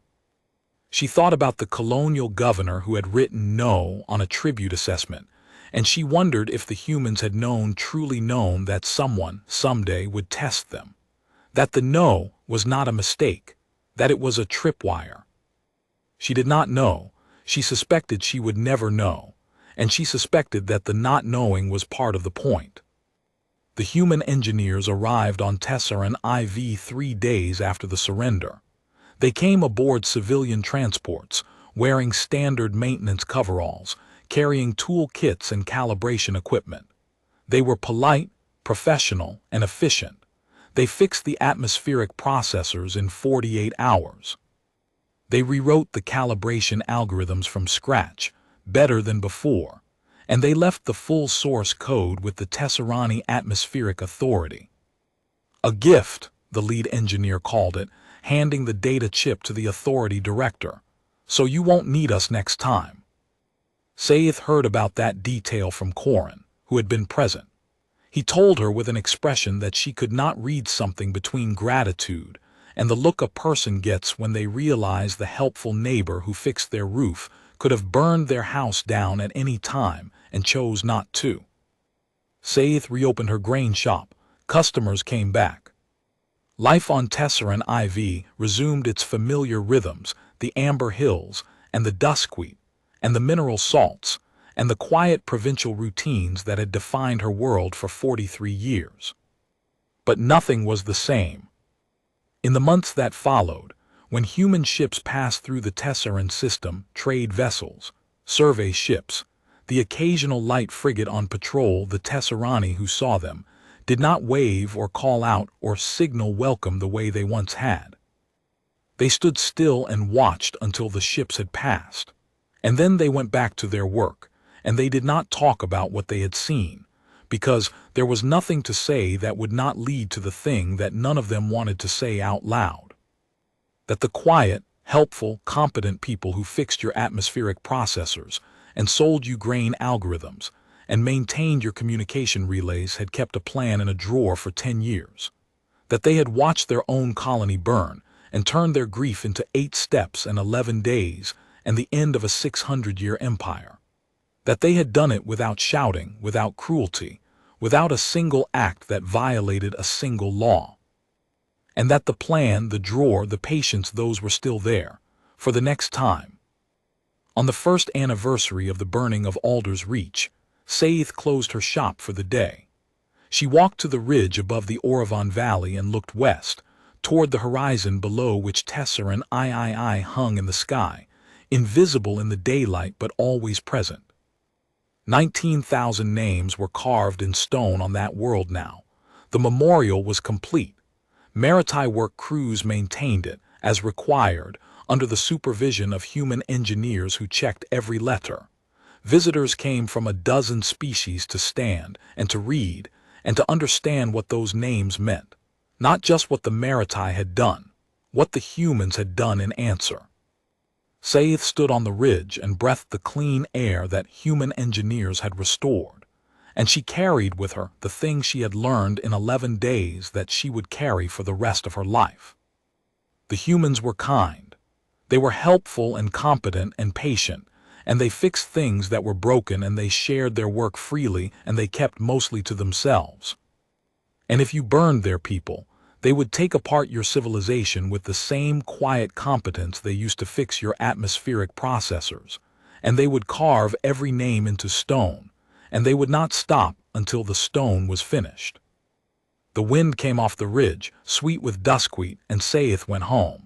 She thought about the colonial governor who had written no on a tribute assessment, and she wondered if the humans had truly known that someone, someday, would test them. That the no was not a mistake, that it was a tripwire. She did not know. She suspected she would never know, and she suspected that the not knowing was part of the point. The human engineers arrived on Tesseran IV 3 days after the surrender. They came aboard civilian transports, wearing standard maintenance coveralls, carrying tool kits and calibration equipment. They were polite, professional, and efficient. They fixed the atmospheric processors in 48 hours. They rewrote the calibration algorithms from scratch, better than before, and they left the full source code with the Tesserani Atmospheric Authority. A gift, the lead engineer called it, handing the data chip to the authority director. So you won't need us next time. Sayeth heard about that detail from Corin, who had been present. He told her with an expression that she could not read, something between gratitude and the look a person gets when they realize the helpful neighbor who fixed their roof could have burned their house down at any time and chose not to. Sayeth reopened her grain shop. Customers came back. Life on Tesseran IV resumed its familiar rhythms, the amber hills, and the duskweed, and the mineral salts, and the quiet provincial routines that had defined her world for 43 years. But nothing was the same. In the months that followed, when human ships passed through the Tesseran system, trade vessels, survey ships, the occasional light frigate on patrol, the Tesserani who saw them, did not wave or call out or signal welcome the way they once had. They stood still and watched until the ships had passed, and then they went back to their work, and they did not talk about what they had seen, because there was nothing to say that would not lead to the thing that none of them wanted to say out loud. That the quiet, helpful, competent people who fixed your atmospheric processors and sold you grain algorithms and maintained your communication relays had kept a plan in a drawer for 10 years. That they had watched their own colony burn and turned their grief into 8 steps and 11 days and the end of a 600-year empire. That they had done it without shouting, without cruelty, without a single act that violated a single law. And that the plan, the drawer, the patience, those were still there, for the next time. On the first anniversary of the burning of Alder's Reach, Sayeth closed her shop for the day. She walked to the ridge above the Oravan Valley and looked west, toward the horizon below which Tesseran III hung in the sky, invisible in the daylight but always present. 19,000 names were carved in stone on that world now. The memorial was complete. Maritime work crews maintained it, as required, under the supervision of human engineers who checked every letter. Visitors came from a dozen species to stand and to read and to understand what those names meant. Not just what the Maritai had done, what the humans had done in answer. Saith stood on the ridge and breathed the clean air that human engineers had restored, and she carried with her the things she had learned in 11 days that she would carry for the rest of her life. The humans were kind. They were helpful and competent and patient, and they fixed things that were broken, and they shared their work freely, and they kept mostly to themselves. And if you burned their people, they would take apart your civilization with the same quiet competence they used to fix your atmospheric processors, and they would carve every name into stone, and they would not stop until the stone was finished. The wind came off the ridge, sweet with duskweet, and Saith went home.